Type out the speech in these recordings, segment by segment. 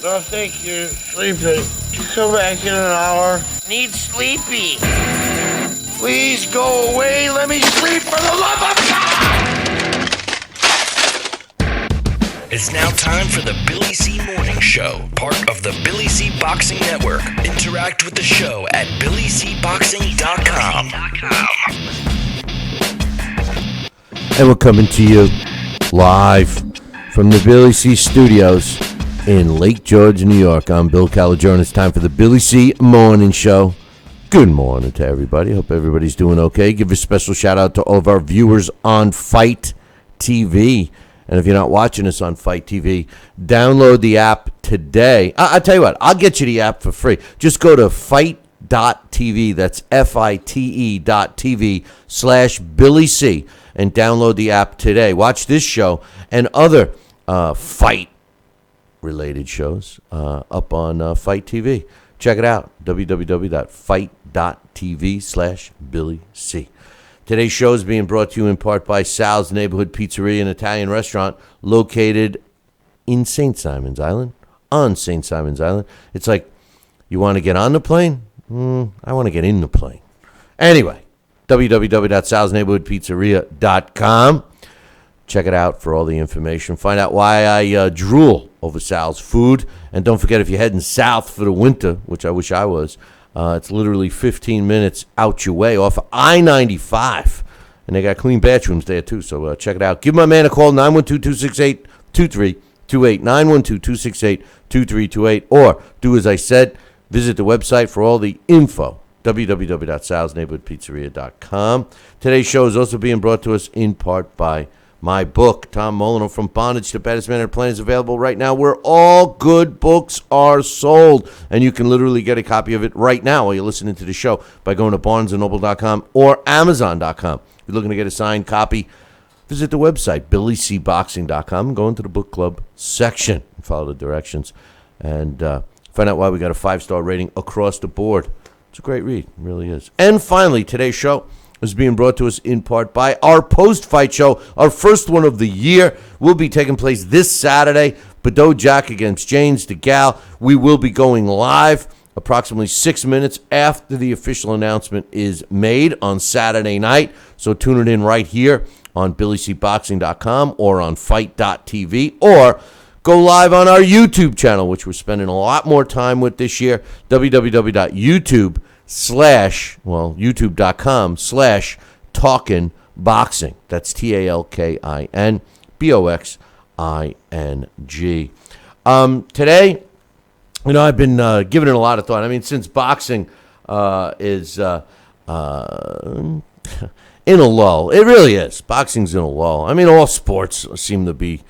No, thank you. Sleepy. Come back in an hour. Need sleepy. Please go away. Let me sleep for the love of God! It's now time for the Billy C. Morning Show, part of the Billy C. Boxing Network. Interact with the show at BillyCBoxing.com. And we're coming to you live from the Billy C. Studios in Lake George, New York. I'm Bill Calagione. It's time for the Billy C. Morning Show. Good morning to everybody. Hope everybody's doing okay. Give a special shout out to all of our viewers on Fight TV. And if you're not watching us on Fight TV, download the app today. I'll tell you what, I'll get you the app for free. Just go to fight.tv, that's FITE.tv/Billy C, and download the app today. Watch this show and other fight-related shows up on Fight TV. Check it out, www.fight.tv/Billy C. Today's show is being brought to you in part by Sal's Neighborhood Pizzeria and Italian Restaurant located in St. Simons Island, on St. Simons Island. It's like, you want to get on the plane? I want to get in the plane. Anyway, www.salsneighborhoodpizzeria.com. Check it out for all the information. Find out why I drool over Sal's food. And don't forget, if you're heading south for the winter, which I wish I was, it's literally 15 minutes out your way off I-95. And they got clean bathrooms there, too, so check it out. Give my man a call, 912-268-2328, 912-268-2328. Or do as I said, visit the website for all the info, www.salsneighborhoodpizzeria.com. Today's show is also being brought to us in part by my book, Tom Molyneux, From Bondage to Baddest Man on the Planet, is available right now where all good books are sold. And you can literally get a copy of it right now while you're listening to the show by going to barnesandnoble.com or amazon.com. If you're looking to get a signed copy, visit the website, billycboxing.com, and go into the book club section and follow the directions. And find out why we got a 5-star rating across the board. It's a great read. It really is. And finally, today's show is being brought to us in part by our post-fight show. Our first one of the year will be taking place this Saturday. Badou Jack against James DeGale. We will be going live approximately 6 minutes after the official announcement is made on Saturday night. So tune it in right here on BillyCBoxing.com or on Fight.tv, or go live on our YouTube channel, which we're spending a lot more time with this year, youtube.com/Talkin Boxing. That's TALKINBOXING. Today, I've been giving it a lot of thought. I mean, since boxing is in a lull. It really is. Boxing's in a lull. I mean, all sports seem to be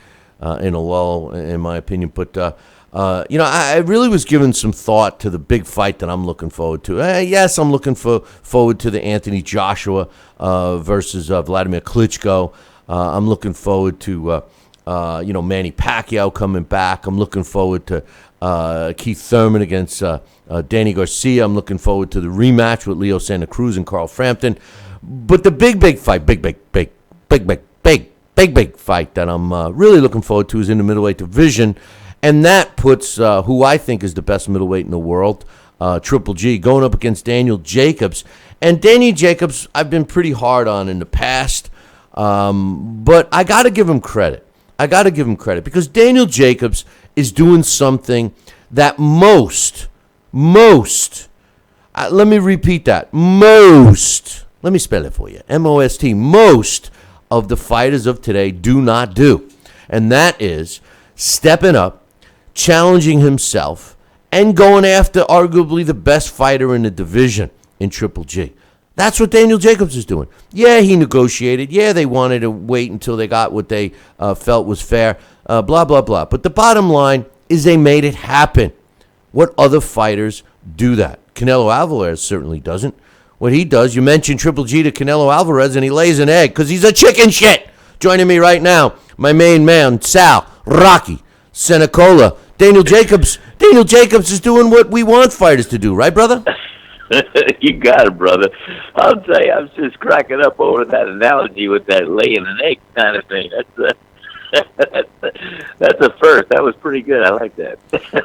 in a lull, in my opinion. But, I really was giving some thought to the big fight that I'm looking forward to. Yes, I'm looking forward to the Anthony Joshua versus Vladimir Klitschko. I'm looking forward to, Manny Pacquiao coming back. I'm looking forward to Keith Thurman against Danny Garcia. I'm looking forward to the rematch with Leo Santa Cruz and Carl Frampton. But the big fight, big fight that I'm really looking forward to is in the middleweight division. And that puts who I think is the best middleweight in the world, Triple G, going up against Daniel Jacobs. And Danny Jacobs, I've been pretty hard on in the past, but I got to give him credit. Because Daniel Jacobs is doing something that most, let me repeat that, let me spell it for you, M-O-S-T, most of the fighters of today do not do. And that is stepping up, challenging himself, and going after arguably the best fighter in the division in Triple G. That's what Daniel Jacobs is doing. Yeah, he negotiated. Yeah, they wanted to wait until they got what they felt was fair, blah, blah, blah. But the bottom line is they made it happen. What other fighters do that? Canelo Alvarez certainly doesn't. What he does, you mention Triple G to Canelo Alvarez, and he lays an egg because he's a chicken shit. Joining me right now, my main man, Sal, Rocky, Senecola, Daniel Jacobs. Daniel Jacobs is doing what we want fighters to do, right, brother? You got it, brother. I'll tell you, I was just cracking up over that analogy with that laying an egg kind of thing. That's a first. That was pretty good. I like that.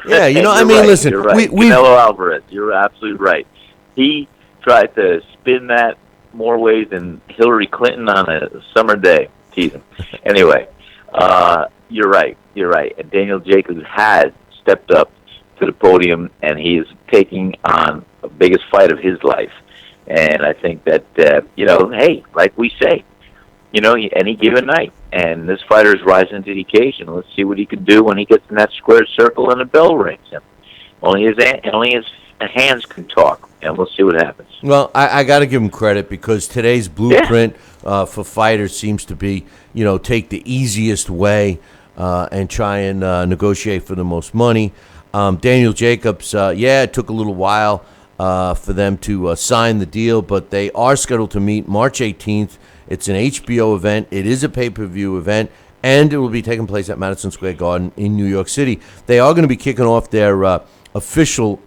Yeah, I mean, right. listen, You're right. Canelo Alvarez. You're absolutely right. He tried to spin that more ways than Hillary Clinton on a summer day. Teasing. Anyway, you're right. You're right. And Daniel Jacobs has stepped up to the podium, and he is taking on the biggest fight of his life. And I think that, hey, like we say, any given night. And this fighter is rising to the occasion. Let's see what he can do when he gets in that square circle and the bell rings him. Only his hands can talk, and we'll see what happens. Well, I got to give him credit because today's blueprint for fighters seems to be, take the easiest way and try and negotiate for the most money. Daniel Jacobs, it took a little while for them to sign the deal, but they are scheduled to meet March 18th. It's an HBO event. It is a pay-per-view event, and it will be taking place at Madison Square Garden in New York City. They are going to be kicking off their official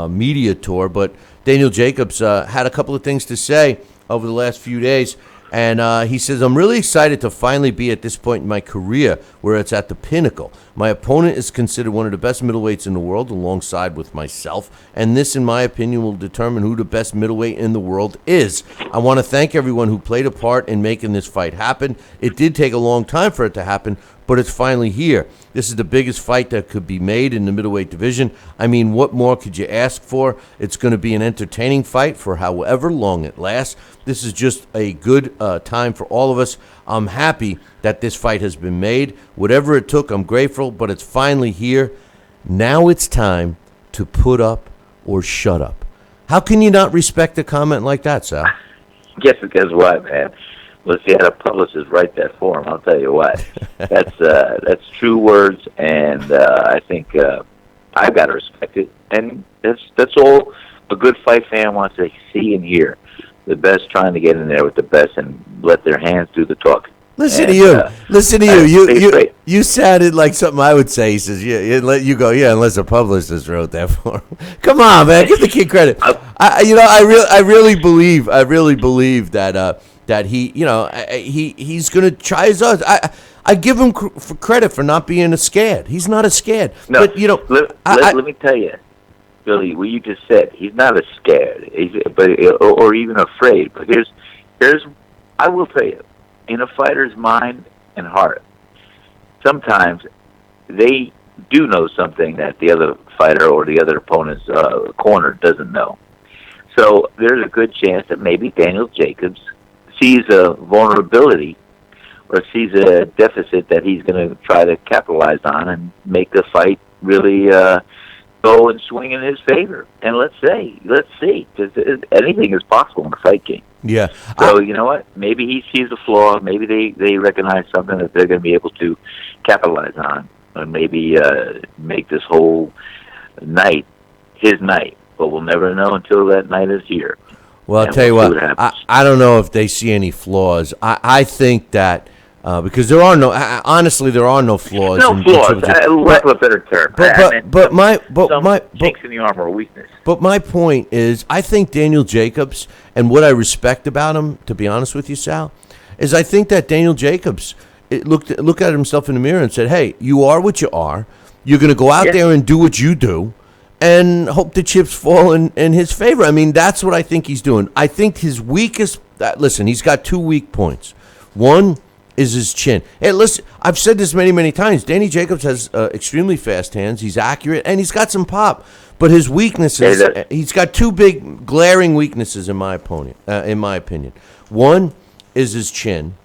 media tour, but Daniel Jacobs had a couple of things to say over the last few days, and he says, I'm really excited to finally be at this point in my career where it's at the pinnacle. My opponent is considered one of the best middleweights in the world alongside with myself, and this, in my opinion, will determine who the best middleweight in the world is. I want to thank everyone who played a part in making this fight happen. It did take a long time for it to happen, but it's finally here. This is the biggest fight that could be made in the middleweight division. I mean, what more could you ask for? It's going to be an entertaining fight for however long it lasts. This is just a good time for all of us. I'm happy that this fight has been made. Whatever it took, I'm grateful, but it's finally here. Now it's time to put up or shut up. How can you not respect a comment like that, Sal? Guess what, man? Let's see how the publicist write that for him. I'll tell you what. That's true words, and I think I've got to respect it. And that's all a good fight fan wants to see and hear. The best trying to get in there with the best and let their hands do the talking. Listen to you. You sounded like something I would say. He says, you go, unless a publicist wrote that for him. Come on, man. Give the kid credit. I really believe that he's going to try his odds. I give him credit for not being scared. He's not scared. No, but let me tell you, Billy, what you just said. He's not scared, or even afraid. But here's I will tell you, in a fighter's mind and heart, sometimes they do know something that the other fighter or the other opponent's corner doesn't know. So there's a good chance that maybe Daniel Jacobs sees a vulnerability or sees a deficit that he's going to try to capitalize on and make the fight really go and swing in his favor. And let's see, because anything is possible in the fight game. Yeah. So you know what? Maybe he sees a flaw. Maybe they recognize something that they're going to be able to capitalize on, and maybe make this whole night his night. But we'll never know until that night is here. Well, I'll tell you what. I don't know if they see any flaws. I think that because there are no flaws. No flaws. Lack of a better term. But my chinks in the armor or weakness. But my point is, I think Daniel Jacobs, and what I respect about him, to be honest with you, Sal, is I think that Daniel Jacobs looked at himself in the mirror and said, "Hey, you are what you are. You're going to go out there and do what you do, and hope the chips fall in his favor." I mean, that's what I think he's doing. I think his weakest. Listen, he's got 2 weak points. One is his chin. Hey, listen, I've said this many times. Danny Jacobs has extremely fast hands. He's accurate, and he's got some pop. But his weaknesses, he's got 2 big glaring weaknesses in my opinion. One is his chin,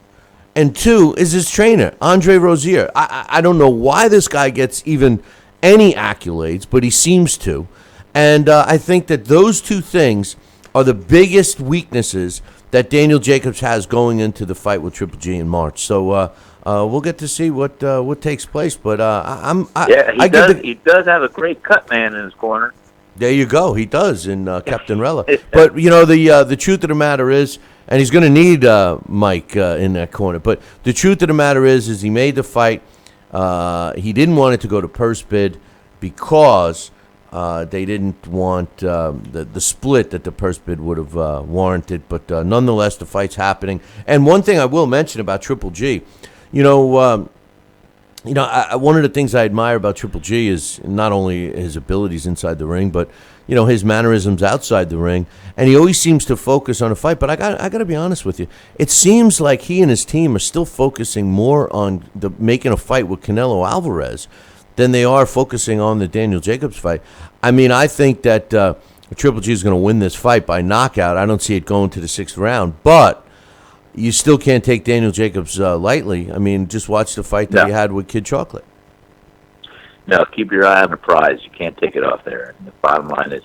and 2 is his trainer, Andre Rozier. I don't know why this guy gets even any accolades, but he seems to. And I think that those 2 things are the biggest weaknesses that Daniel Jacobs has going into the fight with Triple G in March. So we'll get to see what takes place. But he does have a great cut man in his corner. There you go. He does in Captain Rella. But the truth of the matter is, and he's going to need Mike in that corner. But the truth of the matter is he made the fight. He didn't want it to go to purse bid because they didn't want the split that the purse bid would have warranted. But nonetheless, the fight's happening. And one thing I will mention about Triple G, one of the things I admire about Triple G is not only his abilities inside the ring, but his mannerisms outside the ring, and he always seems to focus on a fight. But I got to be honest with you, it seems like he and his team are still focusing more on making a fight with Canelo Alvarez than they are focusing on the Daniel Jacobs fight. I mean, I think that Triple G is going to win this fight by knockout. I don't see it going to the 6th round, but you still can't take Daniel Jacobs lightly. I mean, just watch the fight that he had with Kid Chocolate. No, keep your eye on the prize. You can't take it off there. And the bottom line is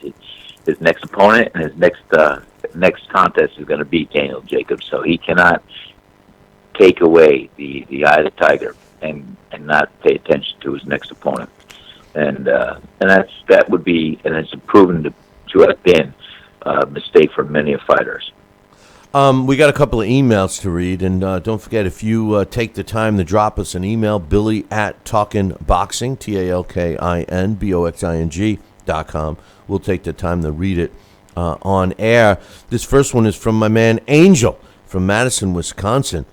his next opponent and his next contest is going to be Daniel Jacobs. So he cannot take away the eye of the tiger and not pay attention to his next opponent. And that would be, and it's proven to have been a mistake for many fighters. We got a couple of emails to read, and don't forget, if you take the time to drop us an email, Billy@TalkinBoxing, TalkinBoxing.com. We'll take the time to read it on air. This first one is from my man Angel from Madison, Wisconsin.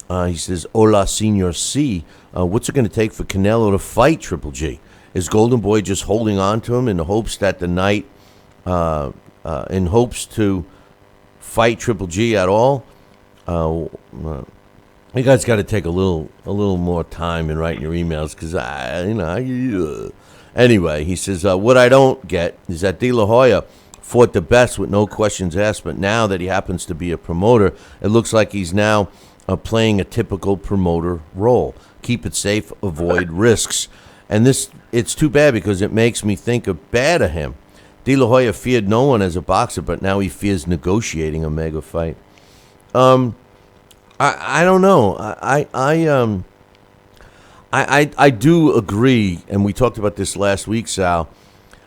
He says, "Hola, Senor C. What's it going to take for Canelo to fight Triple G? Is Golden Boy just holding on to him in the hopes that the night, in hopes to fight Triple G at all? You guys got to take a little more time in writing your emails, because anyway." He says, "What I don't get is that De La Hoya fought the best with no questions asked, but now that he happens to be a promoter, it looks like he's now playing a typical promoter role. Keep it safe, avoid risks." And it's too bad, because it makes me think bad of him. De La Hoya feared no one as a boxer, but now he fears negotiating a mega fight. I don't know. I do agree, and we talked about this last week, Sal.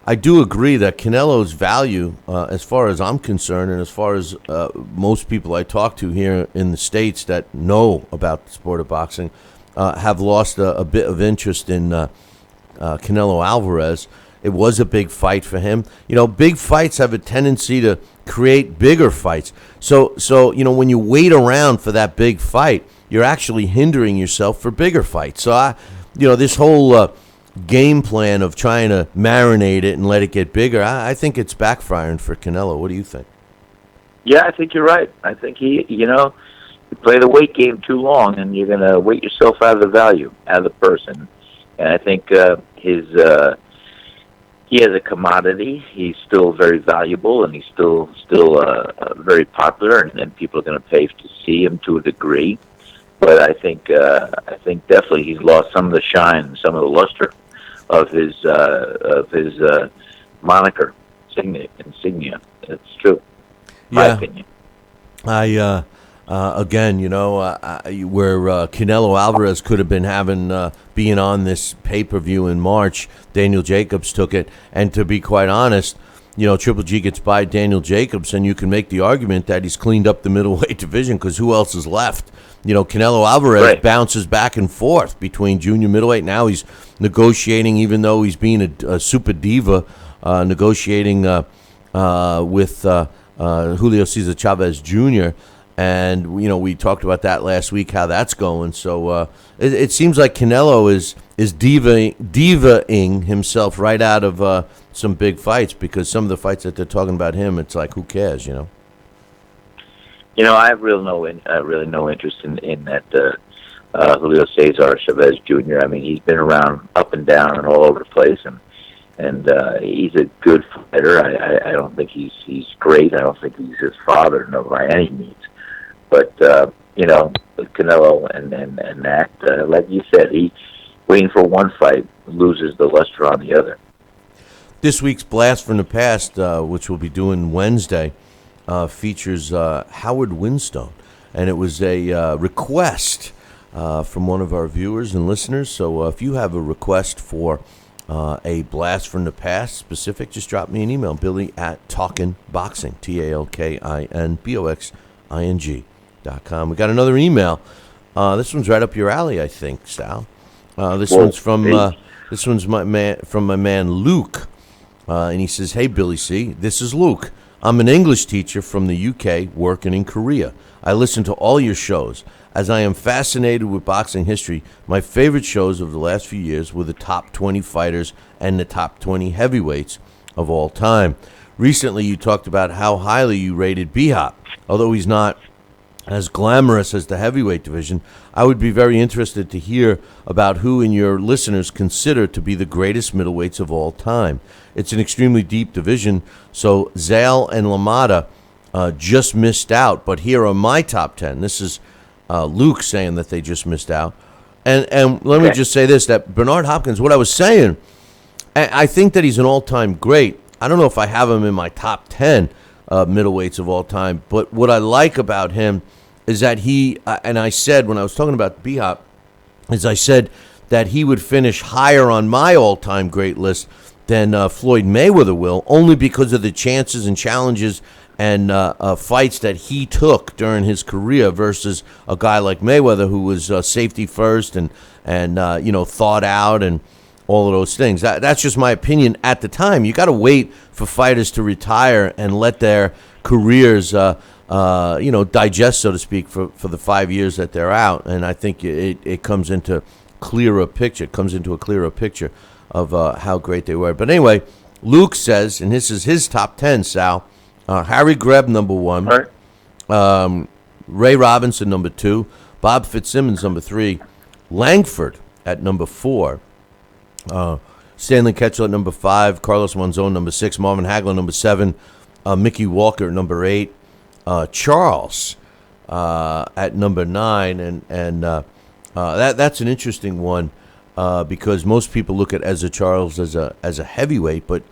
I do agree that Canelo's value, as far as I'm concerned, and as far as most people I talk to here in the States that know about the sport of boxing, have lost a bit of interest in Canelo Alvarez. It was a big fight for him. Big fights have a tendency to create bigger fights. So when you wait around for that big fight, you're actually hindering yourself for bigger fights. So this whole game plan of trying to marinate it and let it get bigger, I think it's backfiring for Canelo. What do you think? Yeah, I think you're right. I think you play the weight game too long, and you're going to weight yourself out of the value, out of the person. And I think he has a commodity. He's still very valuable, and he's still very popular, and people are going to pay to see him to a degree. But I think definitely he's lost some of the shine, some of the luster of his moniker, insignia. It's true. My opinion. Again, where Canelo Alvarez could have been being on this pay-per-view in March, Daniel Jacobs took it. And to be quite honest, Triple G gets by Daniel Jacobs, and you can make the argument that he's cleaned up the middleweight division, because who else is left? Canelo Alvarez bounces back and forth between junior middleweight. Now he's negotiating, even though he's being a super diva, negotiating with Julio Cesar Chavez Jr., and we talked about that last week, how that's going. So it seems like Canelo is divaing himself right out of some big fights, because some of the fights that they're talking about him, it's like, who cares, I have really no interest in that Julio Cesar Chavez Jr. I mean, he's been around up and down and all over the place, and he's a good fighter. I don't think he's great. I don't think he's his father, no, by any means. But with Canelo and that, like you said, he waiting for one fight loses the luster on the other. This week's Blast from the Past, which we'll be doing Wednesday, features Howard Winstone, and it was a request from one of our viewers and listeners. So if you have a request for a Blast from the Past specific, just drop me an email, Billy@TalkinBoxing, TalkinBoxing.com. We got another email. This one's right up your alley, I think, Sal. This one's from my man Luke, and he says, "Hey Billy C, this is Luke. I'm an English teacher from the UK working in Korea. I listen to all your shows. As I am fascinated with boxing history, my favorite shows of the last few years were the top 20 fighters and the top 20 heavyweights of all time. Recently, you talked about how highly you rated B-Hop. Although he's not as glamorous as the heavyweight division, I would be very interested to hear about who in your listeners consider to be the greatest middleweights of all time. It's an extremely deep division, so Zale and Lamada just missed out, but here are my top 10. This is Luke saying that they just missed out. And let me just say this, that Bernard Hopkins, what I was saying, I think that he's an all-time great. I don't know if I have him in my top 10 middleweights of all time, but what I like about him is that he, and I said when I was talking about B-Hop, is I said that he would finish higher on my all-time great list than Floyd Mayweather will, only because of the chances and challenges and fights that he took during his career versus a guy like Mayweather who was safety first and thought out and all of those things. That's just my opinion at the time. You got to wait for fighters to retire and let their careers, digest, so to speak, for the 5 years that they're out. And I think it comes into clearer picture. It comes into a clearer picture of how great they were. But anyway, Luke says, and this is his top 10, Sal, Harry Greb, number 1. Right. Ray Robinson, number 2. Bob Fitzsimmons, number 3. Langford at number 4. Stanley Ketchel at number 5, Carlos Monzon number 6, Marvin Hagler number 7, Mickey Walker number 8, Charles at number 9, and that's an interesting one because most people look at Ezra Charles as a heavyweight, but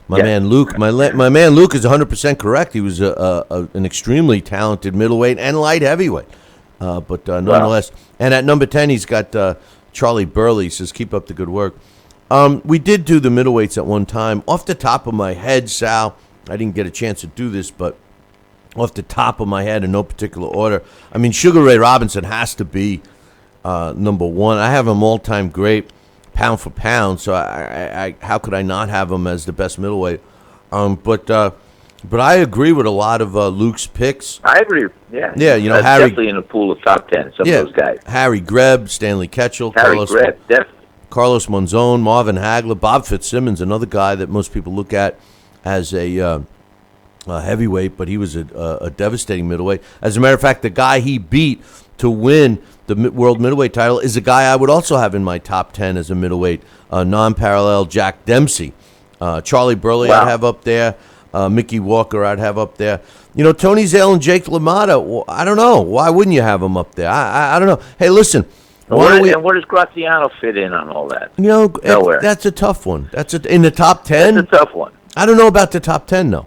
man Luke, my man Luke is 100% correct. He was an extremely talented middleweight and light heavyweight, but nonetheless, and at number 10 he's got Charlie Burley. He says keep up the good work. We did do the middleweights at one time. Off the top of my head, Sal, I didn't get a chance to do this, but off the top of my head in no particular order, I mean, Sugar Ray Robinson has to be number 1. I have him all-time great, pound for pound, so I how could I not have him as the best middleweight? But I agree with a lot of Luke's picks. I agree. Yeah. Yeah, That's Harry, definitely in the pool of top 10, some of those guys. Harry Greb, Stanley Ketchel, Carlos Monzon, Marvin Hagler, Bob Fitzsimmons, another guy that most people look at as a heavyweight, but he was a devastating middleweight. As a matter of fact, the guy he beat to win the world middleweight title is a guy I would also have in my top 10 as a middleweight, non-parallel Jack Dempsey. Charlie Burley I'd have up there. Mickey Walker I'd have up there. Tony Zale and Jake LaMotta, I don't know. Why wouldn't you have them up there? I don't know. Hey, listen. And where does Graziano fit in on all that? Nowhere. That's a tough one. In the top 10? That's a tough one. I don't know about the top 10, though.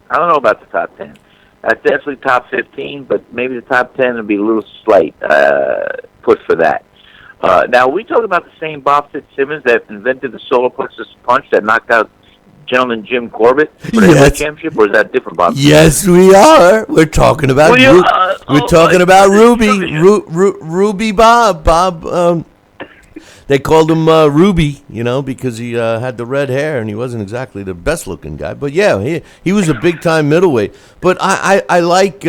I don't know about the top 10. That's definitely top 15, but maybe the top 10 would be a little slight push for that. Now, are we talking about the same Bob Fitzsimmons that invented the solar plexus punch that knocked out gentleman Jim Corbett for the heavyweight championship, or is that different Bob? Yes, we are. We're talking about Ruby Bob. They called him Ruby, because he had the red hair and he wasn't exactly the best looking guy. But yeah, he was a big time middleweight. But I like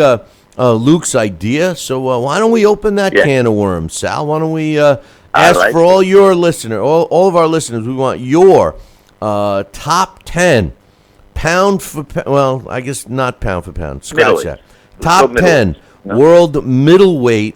Luke's idea. So why don't we open that can of worms, Sal? Why don't we ask for all your listeners, all of our listeners? We want your top 10 pound for pound. Well, I guess not pound for pound. Scratch that. Top 10 world middleweight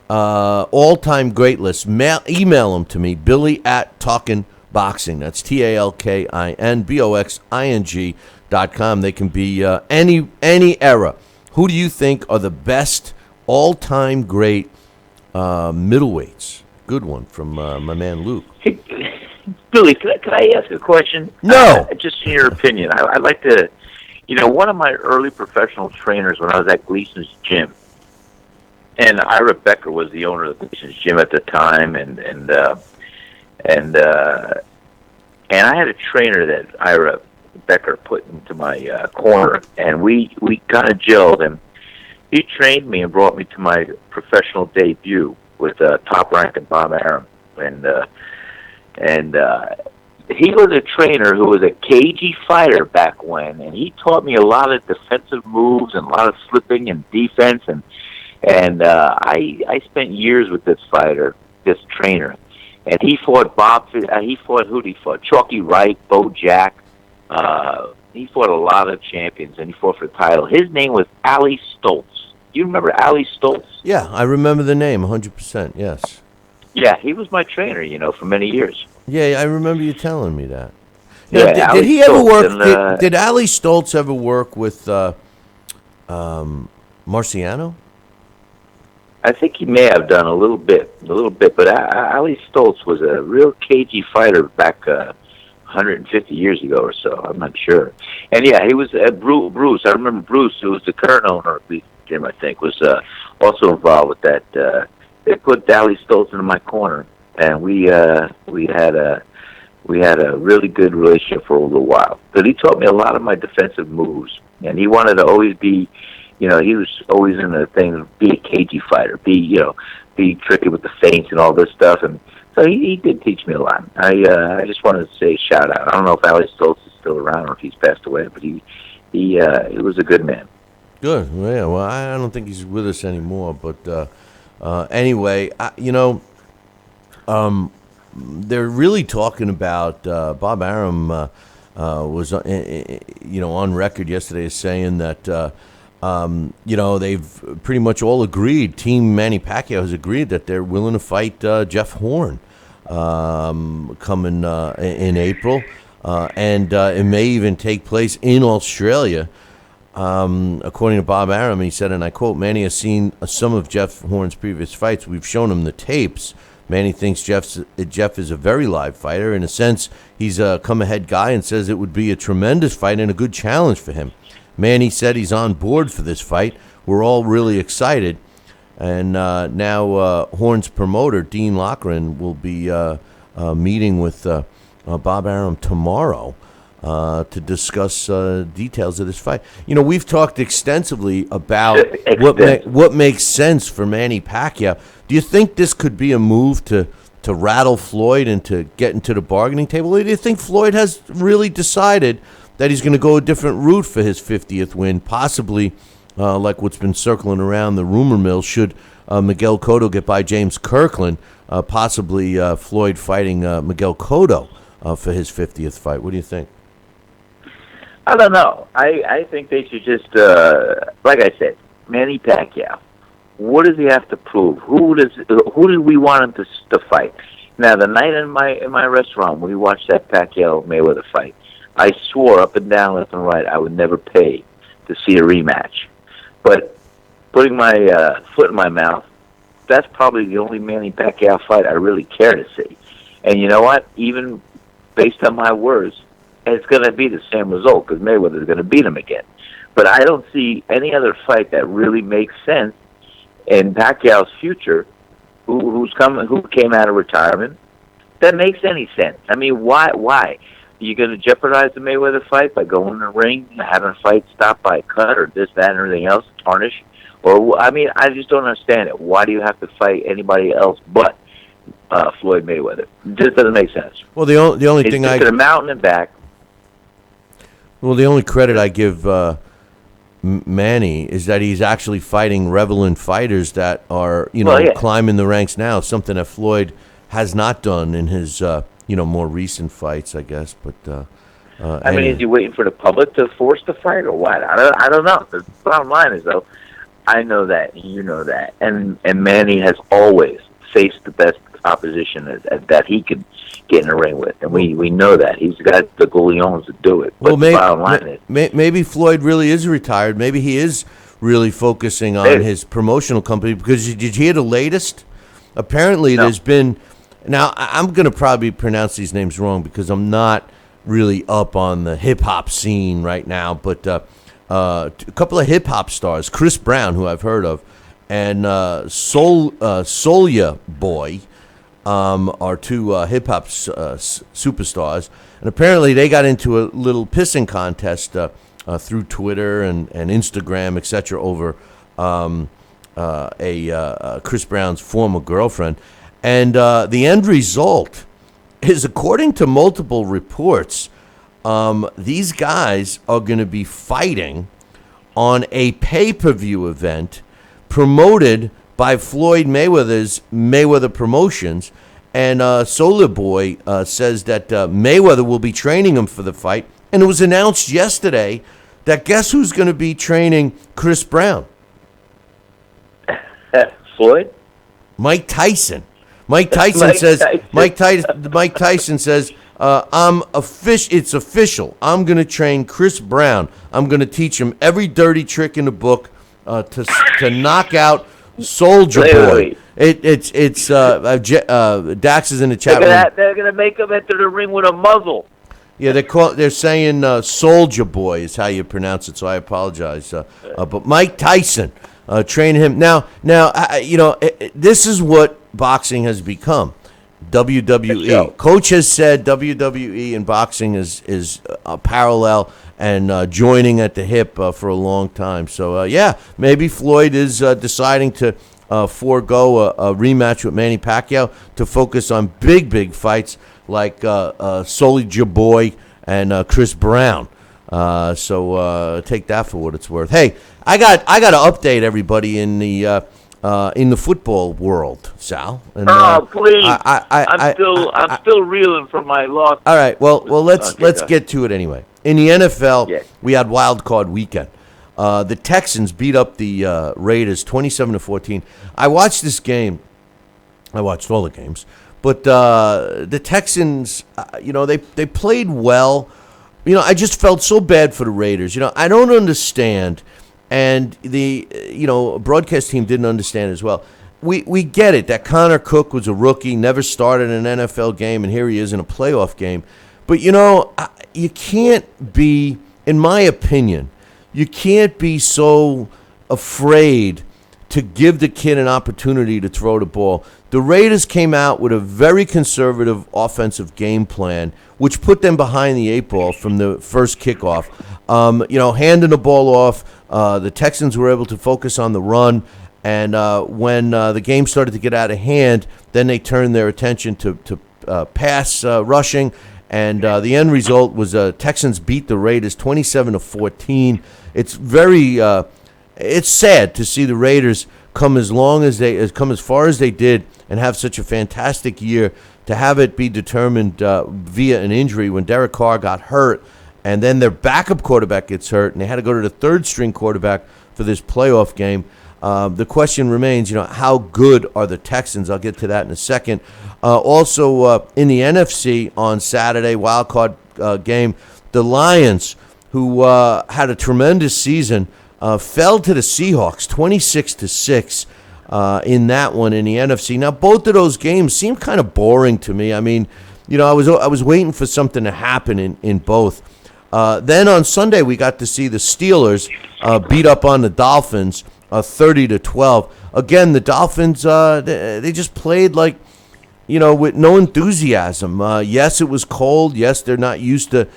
all-time great list. Email them to me, Billy@TalkinBoxing. That's TalkinBoxing.com. They can be any era. Who do you think are the best all-time great middleweights? Good one from my man Luke. Billy, could I ask a question? No. Just in your opinion. I'd like to, one of my early professional trainers when I was at Gleason's Gym, and Ira Becker was the owner of Gleason's Gym at the time, and I had a trainer that Ira Becker put into my corner, and we kind of gelled, and he trained me and brought me to my professional debut with top rank Bob Arum, and he was a trainer who was a cagey fighter back when, and he taught me a lot of defensive moves and a lot of slipping and defense, and I spent years with this fighter, this trainer, and he fought who did he fought? Chalky Wright, Bo Jack. He fought a lot of champions, and he fought for the title. His name was Ali Stoltz. Do you remember Ali Stoltz? Yeah, I remember the name 100%. Yes. Yeah, he was my trainer, for many years. Yeah, I remember you telling me that. Yeah, Now, did he ever work? Did Ali Stoltz ever work with Marciano? I think he may have done a little bit. But Ali Stoltz was a real cagey fighter back 150 years ago or so. I'm not sure. And yeah, he was Bruce. I remember Bruce, who was the current owner of the gym, I think, was also involved with that. They put Ali Stoltz into my corner, and we had a really good relationship for a little while. But he taught me a lot of my defensive moves, and he wanted to always be, he was always in the thing, be a cagey fighter, be tricky with the feints and all this stuff, and so he did teach me a lot. I just wanted to say shout out. I don't know if Ali Stoltz is still around or if he's passed away, but he was a good man. Good. Yeah. Well, I don't think he's with us anymore, but anyway, they're really talking about Bob Arum was on record yesterday as saying that they've pretty much all agreed. Team Manny Pacquiao has agreed that they're willing to fight Jeff Horn coming in April, and it may even take place in Australia. According to Bob Arum, he said, and I quote, "Manny has seen some of Jeff Horn's previous fights. We've shown him the tapes. Manny thinks Jeff is a very live fighter. In a sense, he's a come-ahead guy and says it would be a tremendous fight and a good challenge for him. Manny said he's on board for this fight. We're all really excited." And now Horn's promoter, Dean Loughran, will be meeting with Bob Arum tomorrow to discuss details of this fight. We've talked extensively about what makes sense for Manny Pacquiao. Do you think this could be a move to rattle Floyd and to get into the bargaining table? Or do you think Floyd has really decided that he's going to go a different route for his 50th win, possibly like what's been circling around the rumor mill, should Miguel Cotto get by James Kirkland, possibly Floyd fighting Miguel Cotto for his 50th fight? What do you think? I don't know. I think they should just, like I said, Manny Pacquiao. What does he have to prove? Who do we want him to fight? Now, the night in my restaurant when we watched that Pacquiao Mayweather fight, I swore up and down, left and right, I would never pay to see a rematch. But putting my foot in my mouth, that's probably the only Manny Pacquiao fight I really care to see. And you know what? Even based on my words, it's going to be the same result because Mayweather is going to beat him again. But I don't see any other fight that really makes sense in Pacquiao's future, who came out of retirement, that makes any sense. I mean, why? Are you going to jeopardize the Mayweather fight by going in the ring, having a fight stopped by a cut or this, that, and everything else, tarnish? Or, I mean, I just don't understand it. Why do you have to fight anybody else but Floyd Mayweather? It just doesn't make sense. Well, the only thing I... It's a mountain and back. Well, the only credit I give Manny is that he's actually fighting relevant fighters that are, climbing the ranks now, something that Floyd has not done in his, more recent fights, I guess. But I mean, is he waiting for the public to force the fight or what? I don't know. The bottom line is, though, I know that, you know that, and Manny has always faced the best opposition that he could get in the ring with, and we know that he's got the goulions to do it. But the bottom line is, maybe Floyd really is retired. Maybe he is really focusing on his promotional company. Because did you hear the latest? Apparently, there's been. Now I'm going to probably pronounce these names wrong because I'm not really up on the hip hop scene right now. But a couple of hip hop stars, Chris Brown, who I've heard of, and Soulja Boy. Are two hip-hop superstars. And apparently they got into a little pissing contest through Twitter and Instagram, etc., over Chris Brown's former girlfriend. And the end result is according to multiple reports, these guys are going to be fighting on a pay-per-view event promoted by Floyd Mayweather's Mayweather Promotions. And Solar Boy says that Mayweather will be training him for the fight. And it was announced yesterday that guess who's going to be training Chris Brown? Floyd? Mike Tyson. Mike Tyson says, it's official. I'm going to train Chris Brown. I'm going to teach him every dirty trick in the book to knock out Soldier Boy. Dax is in the chat room. They're gonna make him enter the ring with a muzzle. Yeah, they're saying Soldier Boy is how you pronounce it. So I apologize. But Mike Tyson trained him. Now, this is what boxing has become. WWE. Coach has said WWE and boxing is parallel and joining at the hip for a long time. So, maybe Floyd is deciding to forego a rematch with Manny Pacquiao to focus on big fights like Soldier Boy and Chris Brown. So take that for what it's worth. Hey, I got to update everybody in the football world, Sal. And, please! I'm still reeling from my loss. All right. Well, let's get to it anyway. In the NFL, we had wild card weekend. The Texans beat up the Raiders 27-14. I watched this game. I watched all the games, but the Texans, they played well. I just felt so bad for the Raiders. I don't understand. And the broadcast team didn't understand as well. We get it that Connor Cook was a rookie, never started an NFL game, and here he is in a playoff game. But you can't be, in my opinion, you can't be so afraid to give the kid an opportunity to throw the ball. The Raiders came out with a very conservative offensive game plan, which put them behind the eight ball from the first kickoff. Handing the ball off, the Texans were able to focus on the run, and when the game started to get out of hand, then they turned their attention to pass rushing, and the end result was Texans beat the Raiders 27-14. It's very it's sad to see the Raiders come as far as they did and have such a fantastic year, to have it be determined via an injury when Derek Carr got hurt, and then their backup quarterback gets hurt, and they had to go to the third-string quarterback for this playoff game. The question remains, how good are the Texans? I'll get to that in a second. Also, in the NFC on Saturday, wild card game, the Lions, who had a tremendous season, fell to the Seahawks 26-6 in that one in the NFC. Now, both of those games seem kind of boring to me. I mean, I was waiting for something to happen in both. Then on Sunday, we got to see the Steelers beat up on the Dolphins 30-12. Again, the Dolphins, they just played like, with no enthusiasm. Yes, it was cold. Yes, they're not used to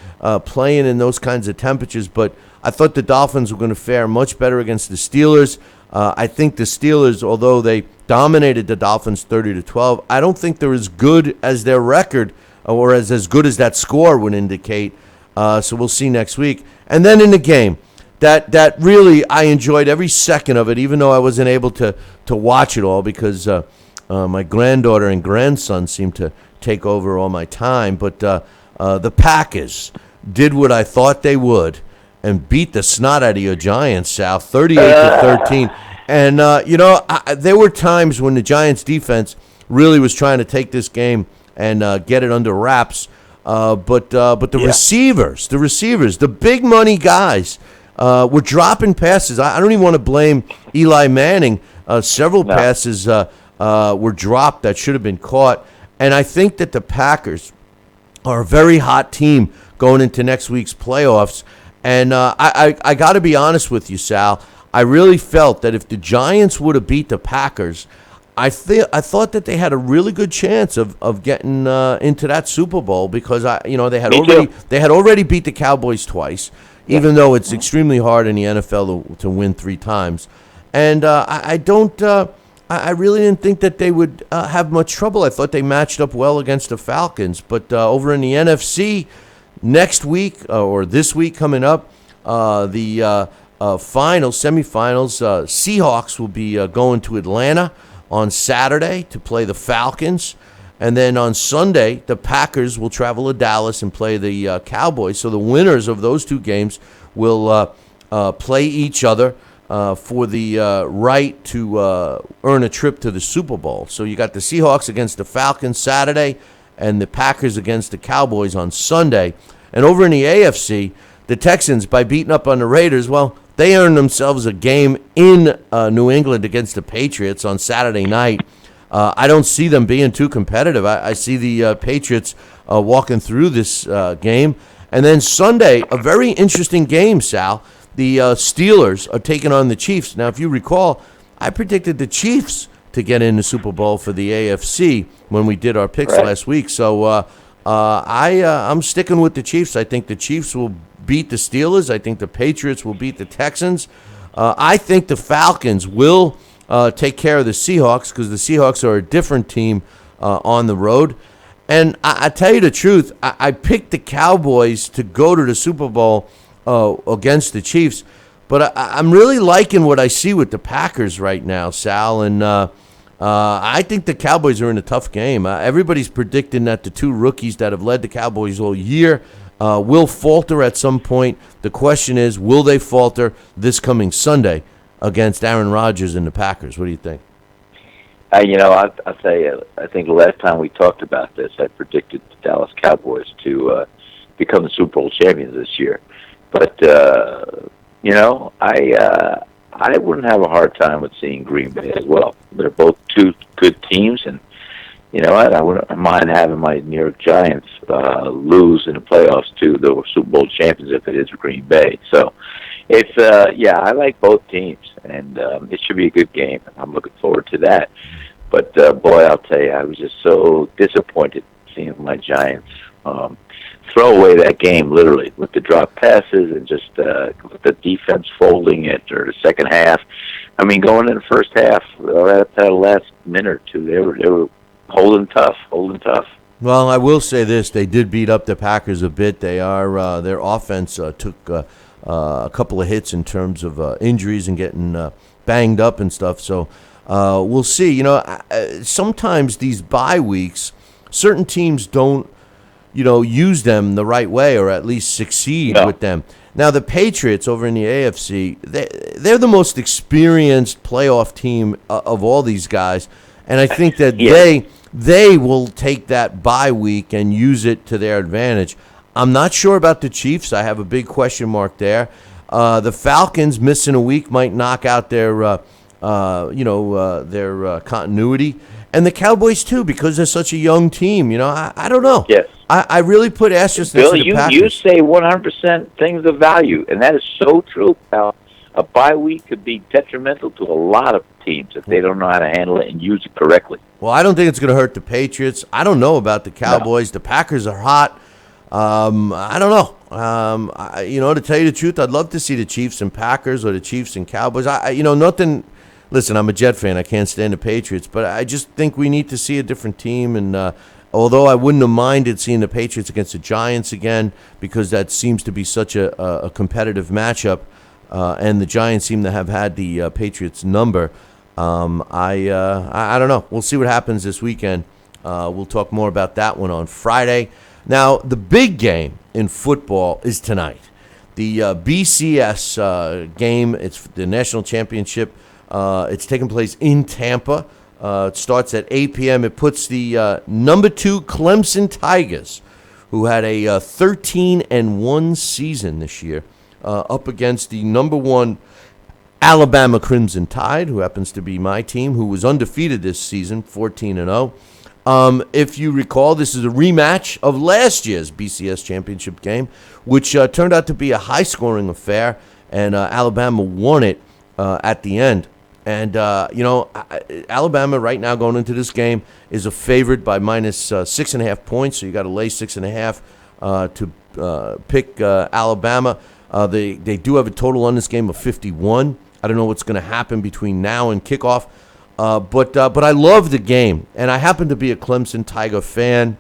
playing in those kinds of temperatures, but I thought the Dolphins were going to fare much better against the Steelers. I think the Steelers, although they dominated the Dolphins 30-12, I don't think they're as good as their record or as good as that score would indicate. So we'll see next week. And then in the game, that really I enjoyed every second of it, even though I wasn't able to watch it all because my granddaughter and grandson seemed to take over all my time. But the Packers did what I thought they would and beat the snot out of your Giants, Sal, 38-13. And, there were times when the Giants defense really was trying to take this game and get it under wraps. But the receivers, the big money guys, were dropping passes. I don't even want to blame Eli Manning. Several passes were dropped that should have been caught. And I think that the Packers are a very hot team going into next week's playoffs. And I got to be honest with you, Sal. I really felt that if the Giants would have beat the Packers, I thought that they had a really good chance of getting into that Super Bowl because they had already beat the Cowboys twice, even though it's extremely hard in the NFL to win 3 times. And I don't I really didn't think that they would have much trouble. I thought they matched up well against the Falcons. But over in the NFC, next week or this week coming up, the semifinals, Seahawks will be going to Atlanta on Saturday to play the Falcons. And then on Sunday, the Packers will travel to Dallas and play the Cowboys. So the winners of those two games will play each other for the right to earn a trip to the Super Bowl. So you got the Seahawks against the Falcons Saturday and the Packers against the Cowboys on Sunday. And over in the AFC, the Texans, by beating up on the Raiders, well, they earned themselves a game in New England against the Patriots on Saturday night. I don't see them being too competitive. I see the Patriots walking through this game. And then Sunday, a very interesting game, Sal. The Steelers are taking on the Chiefs. Now, if you recall, I predicted the Chiefs to get in the Super Bowl for the AFC when we did our picks last week. So I'm sticking with the Chiefs. I think the Chiefs will beat the Steelers. I think the Patriots will beat the Texans. I think the Falcons will take care of the Seahawks because the Seahawks are a different team on the road. And I tell you the truth, I picked the Cowboys to go to the Super Bowl against the Chiefs. But I'm really liking what I see with the Packers right now, Sal. And I think the Cowboys are in a tough game. Everybody's predicting that the two rookies that have led the Cowboys all year will falter at some point. The question is, will they falter this coming Sunday against Aaron Rodgers and the Packers? What do you think? I'll tell you, I think the last time we talked about this, I predicted the Dallas Cowboys to become the Super Bowl champions this year. But, I wouldn't have a hard time with seeing Green Bay as well. They're both two good teams, and you know what? I wouldn't mind having my New York Giants lose in the playoffs to the Super Bowl champions if it is Green Bay. So it's, I like both teams, and it should be a good game. I'm looking forward to that. But, boy, I'll tell you, I was just so disappointed seeing my Giants throw away that game, literally, with the drop passes and just with the defense folding it or the second half. I mean, going in the first half, at the last minute or two, they were holding tough. Well, I will say this: they did beat up the Packers a bit. They are their offense took a couple of hits in terms of injuries and getting banged up and stuff. So we'll see. You know, sometimes these bye weeks, certain teams don't, use them the right way or at least succeed with them. Now, the Patriots over in the AFC, they're the most experienced playoff team of all these guys, and I think that they will take that bye week and use it to their advantage. I'm not sure about the Chiefs. I have a big question mark there. The Falcons missing a week might knock out their continuity. And the Cowboys, too, because they're such a young team. I don't know. Yes. I really put asterisks Bill, next to the Packers. you say 100% things of value, and that is so true, pal. A bye week could be detrimental to a lot of teams if they don't know how to handle it and use it correctly. Well, I don't think it's going to hurt the Patriots. I don't know about the Cowboys. No. The Packers are hot. I don't know. To tell you the truth, I'd love to see the Chiefs and Packers or the Chiefs and Cowboys. Nothing. Listen, I'm a Jet fan. I can't stand the Patriots, but I just think we need to see a different team. And although I wouldn't have minded seeing the Patriots against the Giants again, because that seems to be such a competitive matchup, and the Giants seem to have had the Patriots number. I don't know. We'll see what happens this weekend. We'll talk more about that one on Friday. Now, the big game in football is tonight. The BCS game. It's the national championship. It's taking place in Tampa. It starts at 8 p.m. It puts the number 2 Clemson Tigers, who had a 13-1 season this year, up against the number 1 Alabama Crimson Tide, who happens to be my team, who was undefeated this season, 14-0. If you recall, this is a rematch of last year's BCS Championship game, which turned out to be a high-scoring affair, and Alabama won it at the end. And, Alabama right now going into this game is a favorite by minus 6.5 points, so you got to lay 6.5 to pick Alabama. They do have a total on this game of 51. I don't know what's going to happen between now and kickoff. But I love the game, and I happen to be a Clemson Tiger fan.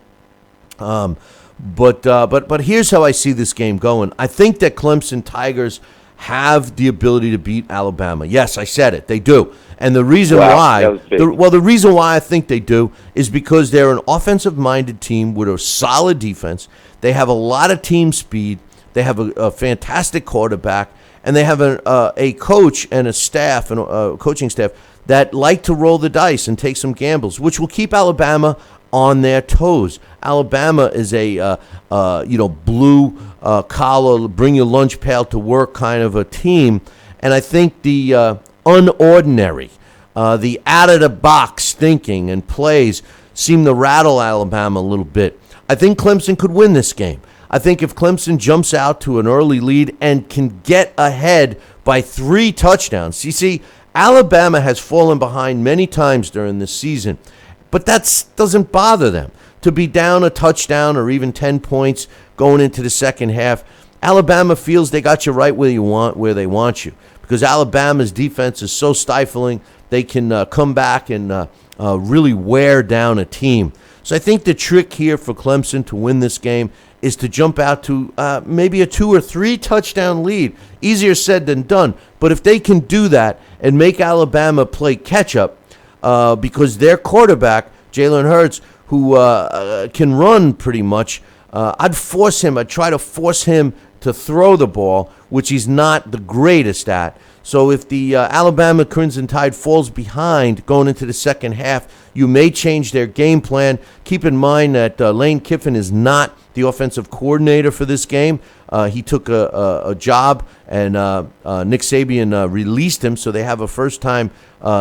But here's how I see this game going. I think that Clemson Tigers have the ability to beat Alabama. Yes, I said it. They do. And the reason the reason why I think they do is because they're an offensive-minded team with a solid defense. They have a lot of team speed. They have a fantastic quarterback, and they have a coach and a staff and a coaching staff that like to roll the dice and take some gambles, which will keep Alabama on their toes. Alabama is a blue collar, bring your lunch pail to work kind of a team, and I think the unordinary, the out of the box thinking and plays seem to rattle Alabama a little bit. I think Clemson could win this game. I think if Clemson jumps out to an early lead and can get ahead by 3 touchdowns, you see, Alabama has fallen behind many times during this season, but that doesn't bother them. To be down a touchdown or even 10 points going into the second half, Alabama feels they got you right where they want you, because Alabama's defense is so stifling. They can come back and really wear down a team. So I think the trick here for Clemson to win this game is to jump out to maybe a 2 or 3 touchdown lead. Easier said than done. But if they can do that and make Alabama play catch up, because their quarterback, Jalen Hurts, who can run pretty much, I'd try to force him to throw the ball, which he's not the greatest at. So if the Alabama Crimson Tide falls behind going into the second half, you may change their game plan. Keep in mind that Lane Kiffin is not the offensive coordinator for this game. He took a job, and Nick Saban released him, so they have a first-time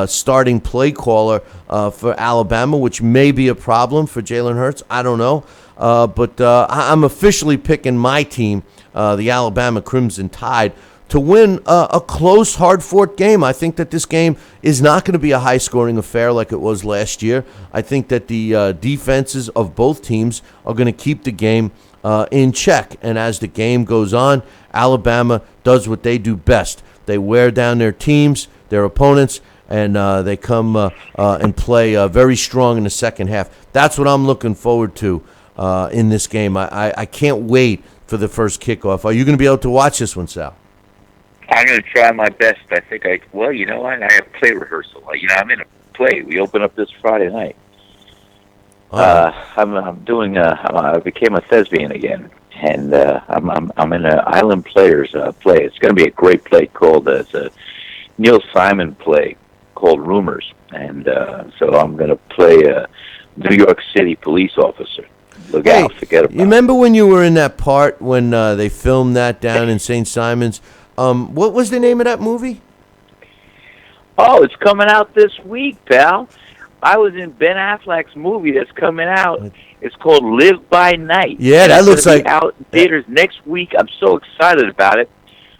starting play caller for Alabama, which may be a problem for Jalen Hurts. I don't know. But I'm officially picking my team, the Alabama Crimson Tide, to win a close, hard-fought game. I think that this game is not going to be a high-scoring affair like it was last year. I think that the defenses of both teams are going to keep the game in check. And as the game goes on, Alabama does what they do best. They wear down their teams, their opponents, and they come and play very strong in the second half. That's what I'm looking forward to in this game. I can't wait for the first kickoff. Are you going to be able to watch this one, Sal? I'm going to try my best. I think I have play rehearsal. I'm in a play. We open up this Friday night. I'm doing. I became a thespian again, and I'm in an Island Players play. It's going to be a great play called it's a Neil Simon play called Rumors, and so I'm going to play a New York City police officer. Look out! Forget about it. You remember when you were in that part when they filmed that down in St. Simons? What was the name of that movie? Oh, it's coming out this week, pal. I was in Ben Affleck's movie that's coming out. It's called Live by Night. Yeah, that looks like out in theaters next week. I'm so excited about it.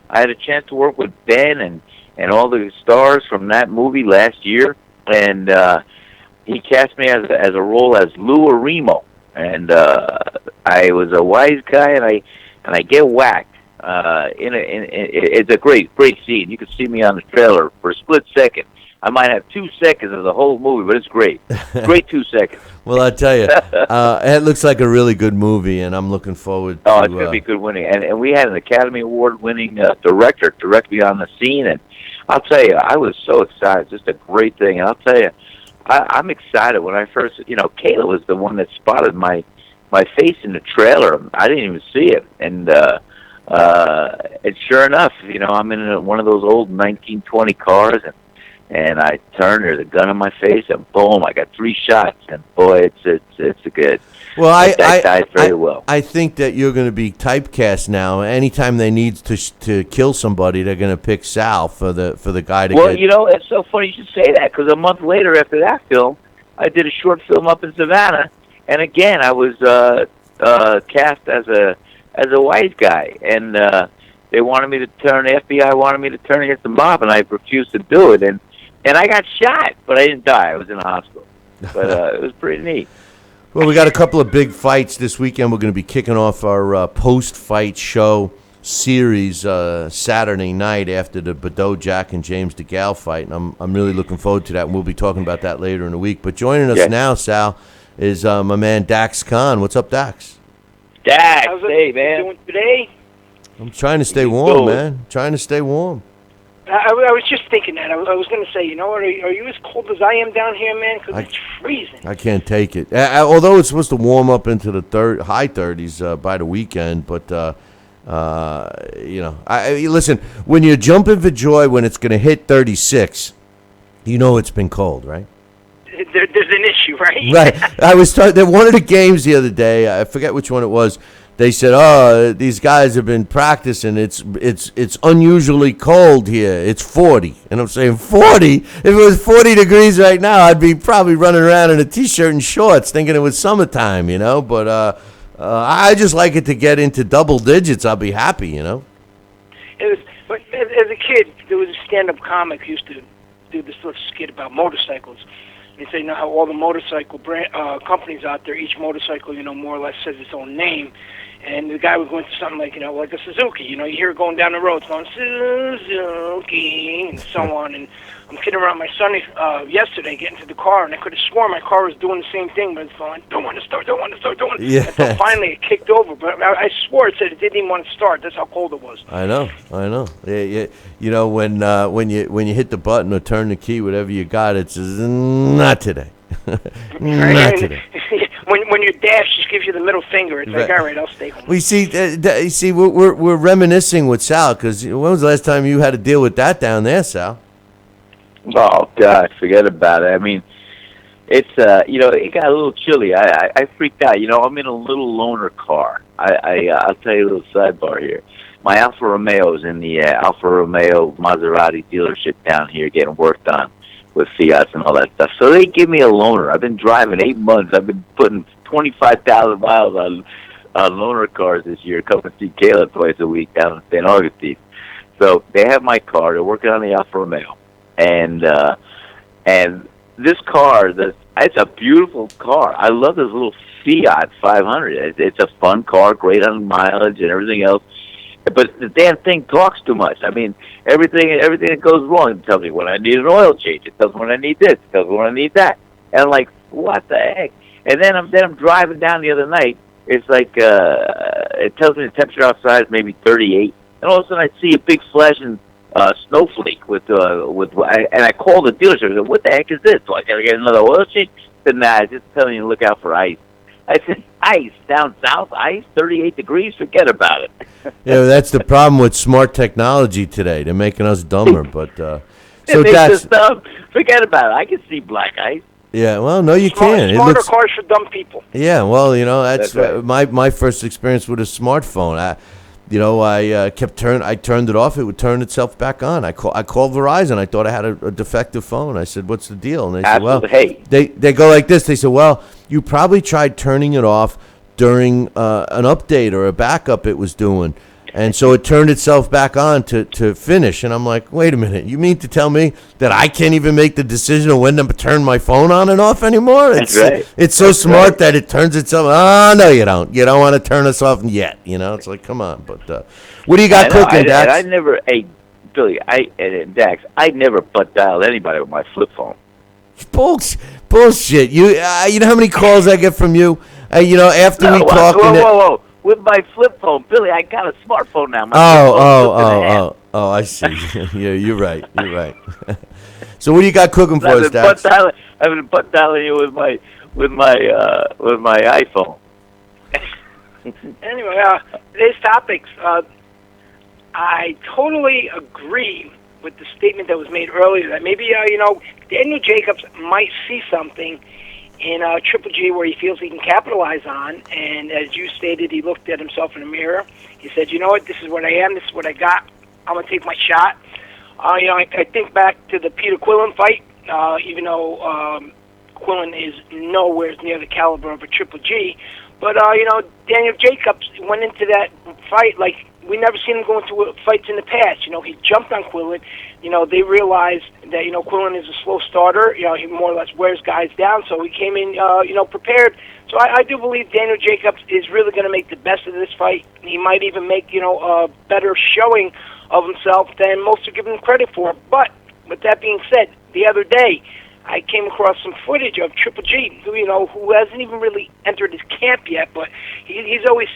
I had a chance to work with Ben and all the stars from that movie last year, and he cast me as a role as Lou Arimo, and I was a wise guy, and I get whacked. It's a great scene. You can see me on the trailer for a split second. I might have 2 seconds of the whole movie, but it's great. Great 2 seconds. Well, I tell you, it looks like a really good movie, and I'm looking forward to. Oh, it's going to be good winning. And we had an Academy Award-winning director direct me on the scene, and I'll tell you, I was so excited. It's just a great thing. And I'll tell you, I'm excited. When I first, Kayla was the one that spotted my face in the trailer. I didn't even see it, and sure enough, I'm in one of those old 1920 cars, and I turn, there's a gun in my face, and boom, I got 3 shots, and boy, it's a good. Well, that died very well. I think that you're going to be typecast now. Anytime they need to kill somebody, they're going to pick Sal for the guy to get. Well, it's so funny you should say that, because a month later after that film, I did a short film up in Savannah, and again, I was cast as a wise guy, and they wanted me to turn. The FBI wanted me to turn against the mob, and I refused to do it. And I got shot, but I didn't die. I was in the hospital, but it was pretty neat. Well, we got a couple of big fights this weekend. We're going to be kicking off our post-fight show series Saturday night after the Badeau Jack and James DeGale fight, and I'm really looking forward to that. And we'll be talking about that later in the week. But joining us now, Sal, is my man Dax Khan. What's up, Dax? Dax, hey man. Doing today? I'm trying to stay warm, man. Trying to stay warm. I was just thinking that. I was going to say, you know what? Are you as cold as I am down here, man? Because it's freezing. I can't take it. Although it's supposed to warm up into the high 30s by the weekend, but listen. When you're jumping for joy when it's going to hit 36, you know it's been cold, right? There's an issue, right? Right. I was at one of the games the other day. I forget which one it was. They said, "Oh, these guys have been practicing. It's unusually cold here. It's 40." And I'm saying, 40? If it was 40 degrees right now, I'd be probably running around in a T-shirt and shorts thinking it was summertime, you know? But I just like it to get into double digits. I'll be happy, you know? But as a kid, there was a stand-up comic who used to do this little skit about motorcycles. They say, you know, how all the motorcycle companies out there, each motorcycle, you know, more or less says its own name. And the guy was going through something like, you know, like a Suzuki. You know, you hear it going down the road, it's going, Suzuki, and so on. And I'm kidding around my son yesterday, getting to the car, and I could have sworn my car was doing the same thing, but it's going, don't want to start. Yeah. Until finally it kicked over. But I swore it said it didn't even want to start. That's how cold it was. I know. Yeah. You know, when you hit the button or turn the key, whatever you got, it says, not today. Not today. When your dash just gives you the middle finger, it's like, all right, I'll stay home. We see, we're reminiscing with Sal, because when was the last time you had to deal with that down there, Sal? Oh God, forget about it. I mean, it's it got a little chilly. I freaked out. You know, I'm in a little loaner car. I'll tell you a little sidebar here. My Alfa Romeo is in the Alfa Romeo Maserati dealership down here getting worked on with Fiat and all that stuff. So they give me a loaner. I've been driving 8 months. I've been putting 25,000 miles on loaner cars this year, coming to see Kayla twice a week down in St. Augustine. So they have my car. They're working on the Alfa Romeo. And this car, it's a beautiful car. I love this little Fiat 500. It's a fun car, great on mileage and everything else. But the damn thing talks too much. I mean, everything that goes wrong, it tells me when I need an oil change. It tells me when I need this. It tells me when I need that. And I'm like, what the heck? And then I'm driving down the other night. It's like it tells me the temperature outside is maybe 38, and all of a sudden I see a big flashing snowflake and I call the dealership. I said, what the heck is this? So I gotta get another oil change? I said, nah, it's just telling you to look out for ice. I said, ice down south, ice, 38 degrees, forget about it. Yeah, that's the problem with smart technology today. They're making us dumber. But so it makes that's us dumb. Forget about it. I can see black ice. Yeah, well, no, you can't. Smarter cars for dumb people. Yeah, well, you know, that's right. my first experience with a smartphone. I turned it off. It would turn itself back on. I called Verizon. I thought I had a defective phone. I said, "What's the deal?" And they said, "Well, hey." They go like this. They said, "Well, you probably tried turning it off during an update or a backup it was doing, and so it turned itself back on to finish." And I'm like, "Wait a minute. You mean to tell me that I can't even make the decision of when to turn my phone on and off anymore?" That's right. It's so smart that it turns itself. Oh no, you don't. You don't want to turn us off yet. You know, it's like, come on. But what do you got cooking, Dax? I never, Billy, and Dax, I never butt dialed anybody with my flip phone. Bullshit. You know how many calls I get from you? After we talk. Whoa. With my flip phone, Billy, I got a smartphone now. Oh, I see. Yeah, you're right. So what do you got cooking for us, Dax? I've been butt dialing you with my iPhone. Anyway, today's topics. I totally agree with the statement that was made earlier that maybe Daniel Jacobs might see something in Triple G where he feels he can capitalize on. And as you stated, he looked at himself in the mirror. He said, "You know what? This is what I am. This is what I got. I'm gonna take my shot." I think back to the Peter Quillen fight. Even though Quillen is nowhere near the caliber of a Triple G, But, Daniel Jacobs went into that fight like we never seen him go into fights in the past. He jumped on Quillen. They realized that, Quillen is a slow starter. He more or less wears guys down, so he came in, prepared. So I do believe Daniel Jacobs is really going to make the best of this fight. He might even make, a better showing of himself than most are giving him credit for. But with that being said, the other day, I came across some footage of Triple G, who hasn't even really entered his camp yet, but he's always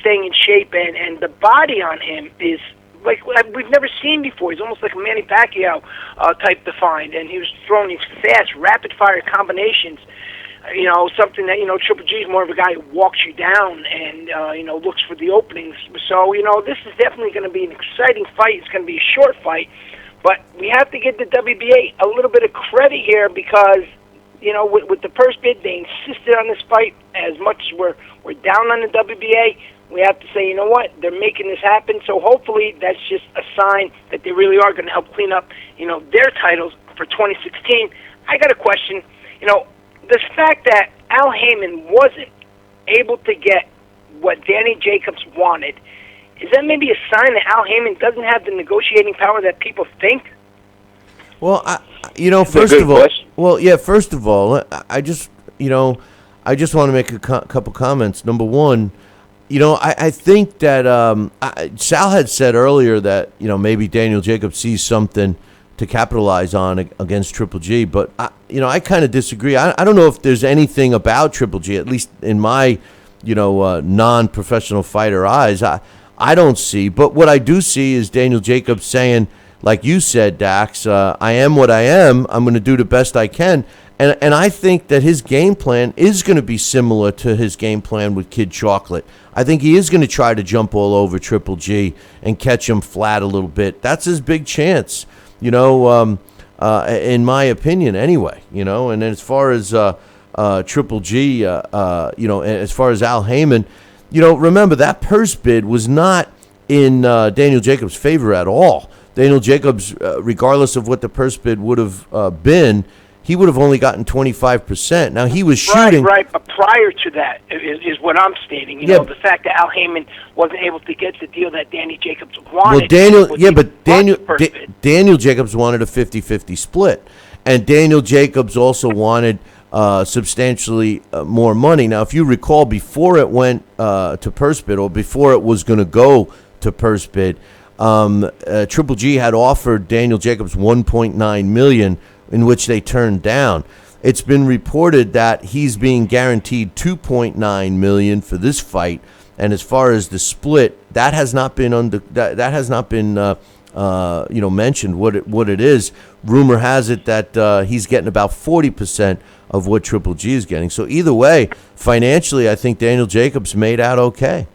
staying in shape, and the body on him is like we've never seen before. He's almost like a Manny Pacquiao type defined, and he was throwing these fast, rapid-fire combinations. Something that, Triple G is more of a guy who walks you down and, looks for the openings. So, this is definitely going to be an exciting fight. It's going to be a short fight. But we have to give the WBA a little bit of credit here because, with the purse bid, they insisted on this fight. As much as we're down on the WBA, we have to say, you know what, they're making this happen. So hopefully that's just a sign that they really are going to help clean up, their titles for 2016. I got a question. The fact that Al Heyman wasn't able to get what Danny Jacobs wanted, is that maybe a sign that Al Heyman doesn't have the negotiating power that people think? Well, first of all, I just want to make a couple comments. Number one, I think that Sal had said earlier that, maybe Daniel Jacobs sees something to capitalize on against Triple G, but I kind of disagree. I don't know if there's anything about Triple G, at least in my non-professional fighter eyes. I don't see, but what I do see is Daniel Jacobs saying, like you said, Dax, I am what I am. I'm going to do the best I can, and I think that his game plan is going to be similar to his game plan with Kid Chocolate. I think he is going to try to jump all over Triple G and catch him flat a little bit. That's his big chance. In my opinion, anyway, and as far as Triple G, as far as Al Heyman, remember that purse bid was not in Daniel Jacobs' favor at all. Daniel Jacobs, regardless of what the purse bid would have been, he would have only gotten 25%. Now, he was shooting. Right. But prior to that is what I'm stating. The fact that Al Heyman wasn't able to get the deal that Danny Jacobs wanted. Well, Daniel Jacobs wanted a 50-50 split. And Daniel Jacobs also wanted substantially more money. Now, if you recall, before it went to purse bid, or before it was going to go to purse bid, Triple G had offered Daniel Jacobs $1.9 million, in which they turned down. It's been reported that he's being guaranteed $2.9 million for this fight, and as far as the split, that has not been mentioned what it is. Rumor has it that he's getting about 40% of what Triple G is getting. So either way, financially, I think Daniel Jacobs made out okay.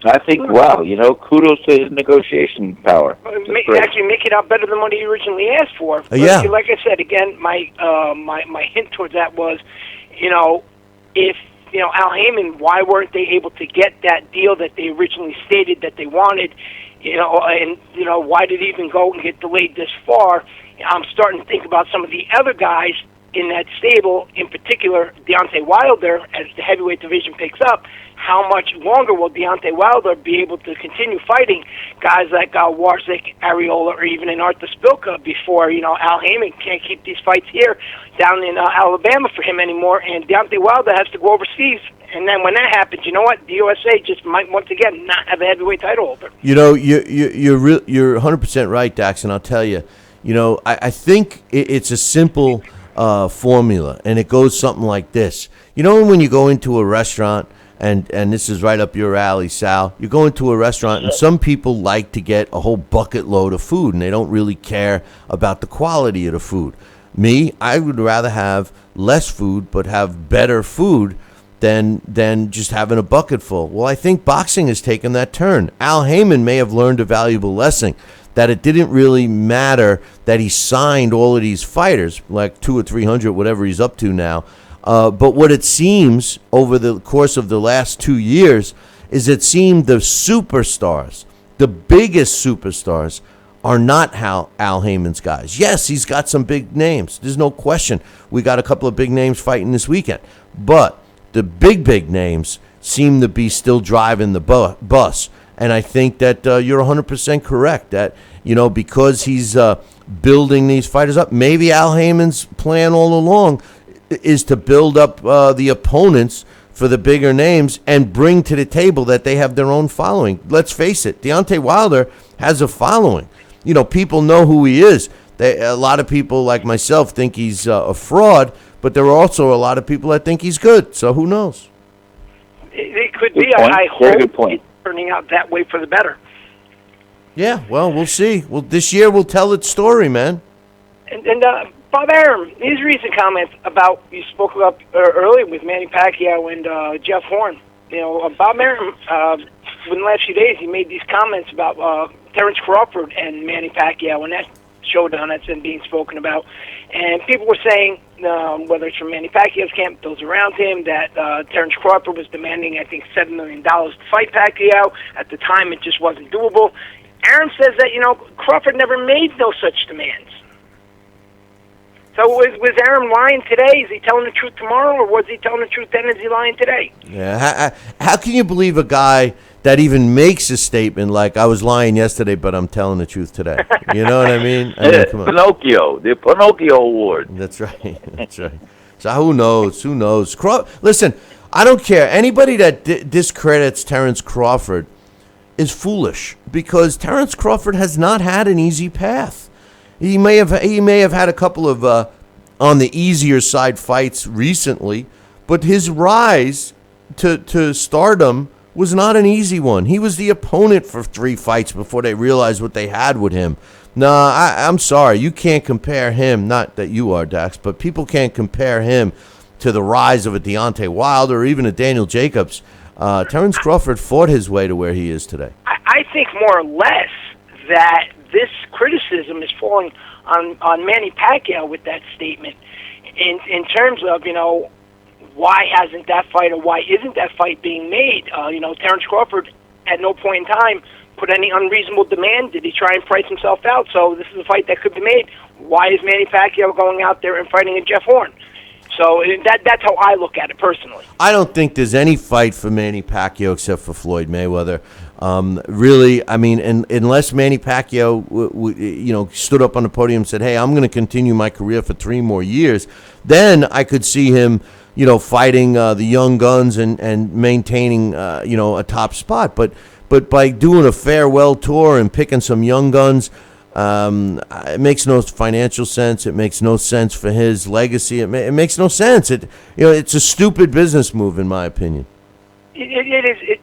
I think, wow, kudos to his negotiation power. Actually, make it out better than what he originally asked for. But like I said, again, my hint towards that was, if Al Heyman, why weren't they able to get that deal that they originally stated that they wanted? And why did it even go and get delayed this far? I'm starting to think about some of the other guys in that stable, in particular Deontay Wilder, as the heavyweight division picks up. How much longer will Deontay Wilder be able to continue fighting guys like Warzik, Areola, or even an Arthur Spilka before, Al Heyman can't keep these fights here down in Alabama for him anymore, and Deontay Wilder has to go overseas. And then when that happens, you know what? The USA just might once again not have a heavyweight title holder. You're 100% right, Dax, and I'll tell you, I think it's a simple formula, and it goes something like this. When you go into a restaurant, and this is right up your alley, Sal, you go into a restaurant, and some people like to get a whole bucket load of food, and they don't really care about the quality of the food. Me, I would rather have less food, but have better food than just having a bucket full. Well, I think boxing has taken that turn. Al Heyman may have learned a valuable lesson, that it didn't really matter that he signed all of these fighters, like 200 or 300, whatever he's up to now. But what it seems over the course of the last 2 years is it seemed the superstars, the biggest superstars, are not Al Heyman's guys. Yes, he's got some big names. There's no question. We got a couple of big names fighting this weekend. But the big names seem to be still driving the bus. And I think that you're 100% correct that, because he's building these fighters up, maybe Al Heyman's plan all along is to build up the opponents for the bigger names and bring to the table that they have their own following. Let's face it, Deontay Wilder has a following. People know who he is. A lot of people like myself think he's a fraud, but there are also a lot of people that think he's good. So who knows? It could be. I hope it's turning out that way for the better. Yeah, well, we'll see. Well, this year will tell its story, man. And Bob Arum, his recent comments about, you spoke about earlier with Manny Pacquiao and Jeff Horn. Bob Arum, within the last few days, he made these comments about Terrence Crawford and Manny Pacquiao, and that showdown that's been being spoken about. And people were saying, whether it's from Manny Pacquiao's camp, those around him, that Terrence Crawford was demanding, I think, $7 million to fight Pacquiao. At the time, it just wasn't doable. Arum says that, Crawford never made no such demands. So was Arum lying today? Is he telling the truth tomorrow, or was he telling the truth then? Is he lying today? Yeah. How can you believe a guy that even makes a statement like, I was lying yesterday, but I'm telling the truth today? You know what I mean? Come on. Pinocchio, the Pinocchio Award. That's right. That's right. So who knows? Who knows? Listen, I don't care. Anybody that discredits Terrence Crawford is foolish, because Terrence Crawford has not had an easy path. He may have had a couple of on the easier side fights recently, but his rise to stardom was not an easy one. He was the opponent for 3 fights before they realized what they had with him. I'm sorry, you can't compare him. Not that you are, Dax, but people can't compare him to the rise of a Deontay Wilder or even a Daniel Jacobs. Terrence Crawford fought his way to where he is today. I think more or less that this criticism is falling on Manny Pacquiao with that statement in terms of, why hasn't that fight or why isn't that fight being made? Terrence Crawford at no point in time put any unreasonable demand. Did he try and price himself out? So this is a fight that could be made. Why is Manny Pacquiao going out there and fighting a Jeff Horn? So that's how I look at it personally. I don't think there's any fight for Manny Pacquiao except for Floyd Mayweather. Really, I mean, unless Manny Pacquiao, stood up on the podium and said, "Hey, I'm going to continue my career for 3 more years," then I could see him, fighting the young guns and maintaining, a top spot. But by doing a farewell tour and picking some young guns, it makes no financial sense. It makes no sense for his legacy. It makes no sense. It's a stupid business move, in my opinion. It is.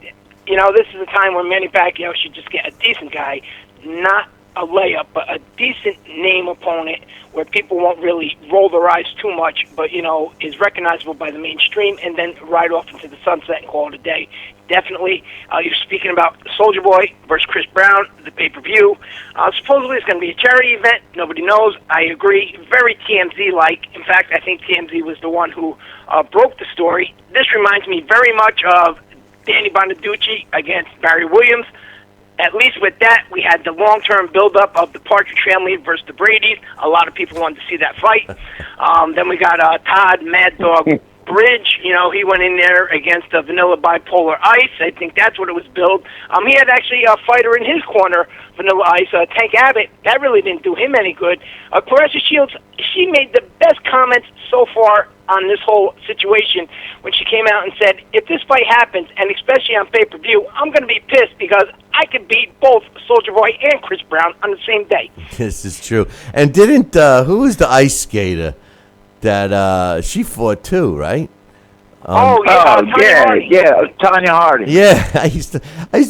This is a time where Manny Pacquiao should just get a decent guy, not a layup, but a decent name opponent where people won't really roll their eyes too much, but, is recognizable by the mainstream, and then ride off into the sunset and call it a day. Definitely, you're speaking about Soulja Boy versus Chris Brown, the pay-per-view. Supposedly it's going to be a charity event. Nobody knows. I agree. Very TMZ-like. In fact, I think TMZ was the one who broke the story. This reminds me very much of Danny Bonaducci against Barry Williams. At least with that, we had the long-term build-up of the Partridge Family versus the Bradys. A lot of people wanted to see that fight. Then we got Todd Mad Dog Bridge. He went in there against Vanilla Bipolar Ice. I think that's what it was billed. He had actually a fighter in his corner, Vanilla Ice, Tank Abbott. That really didn't do him any good. Clarissa Shields, she made the best comments so far on this whole situation when she came out and said, if this fight happens, and especially on pay-per-view, I'm going to be pissed because I could beat both Soulja Boy and Chris Brown on the same day. This is true. And didn't, who was the ice skater that she fought too, right? Tanya Harding. Tanya Harding. Yeah, I used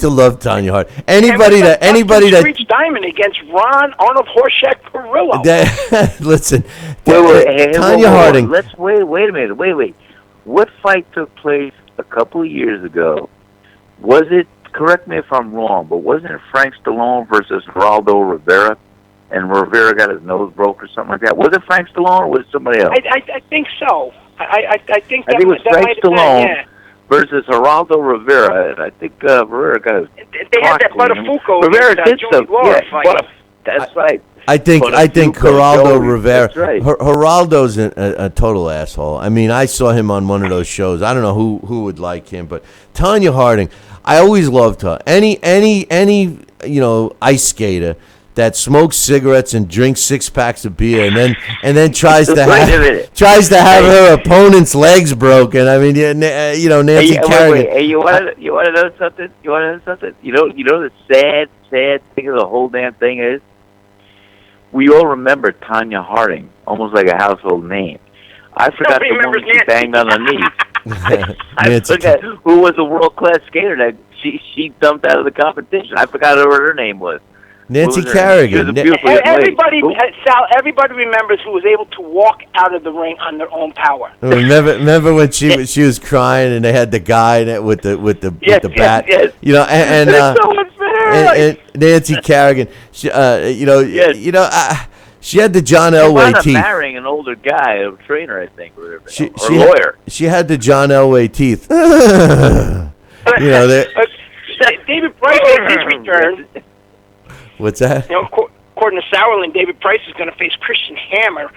to love Tanya Harding. Anybody that reached diamond against Ron Arnold Horseshack Carrillo. Listen, Tanya Harding. Let's wait a minute. Wait. What fight took place a couple of years ago? Was it? Correct me if I'm wrong, but wasn't it Frank Stallone versus Geraldo Rivera, and Rivera got his nose broke or something like that? Was it Frank Stallone or was it somebody else? I think so. I think it was Frank Stallone versus Geraldo Rivera, and I think Rivera got his. They had that Buttafuoco. Rivera did some. That's right. I think Geraldo Rivera. That's right. Geraldo's a total asshole. I mean, I saw him on one of those shows. I don't know who would like him, but Tanya Harding, I always loved her. Any ice skater that smokes cigarettes and drinks 6-packs of beer and then tries to have her opponent's legs broken. I mean, Nancy Kerrigan. Hey, you want to know something? You know the sad thing of the whole damn thing is, we all remember Tanya Harding, almost like a household name. I forgot the woman she banged on her knees. I forgot who was a world-class skater that she dumped out of the competition. I forgot what her name was. Nancy Kerrigan. Everybody remembers who was able to walk out of the ring on their own power. Remember when she was crying and they had the guy with the bat. Yes. And so unfair. And Nancy Kerrigan. She had the John Elway teeth. Marrying an older guy, a trainer, I think, or lawyer. She had the John Elway teeth. David Price made his return. What's that? According to Sauerland, David Price is going to face Christian Hammer.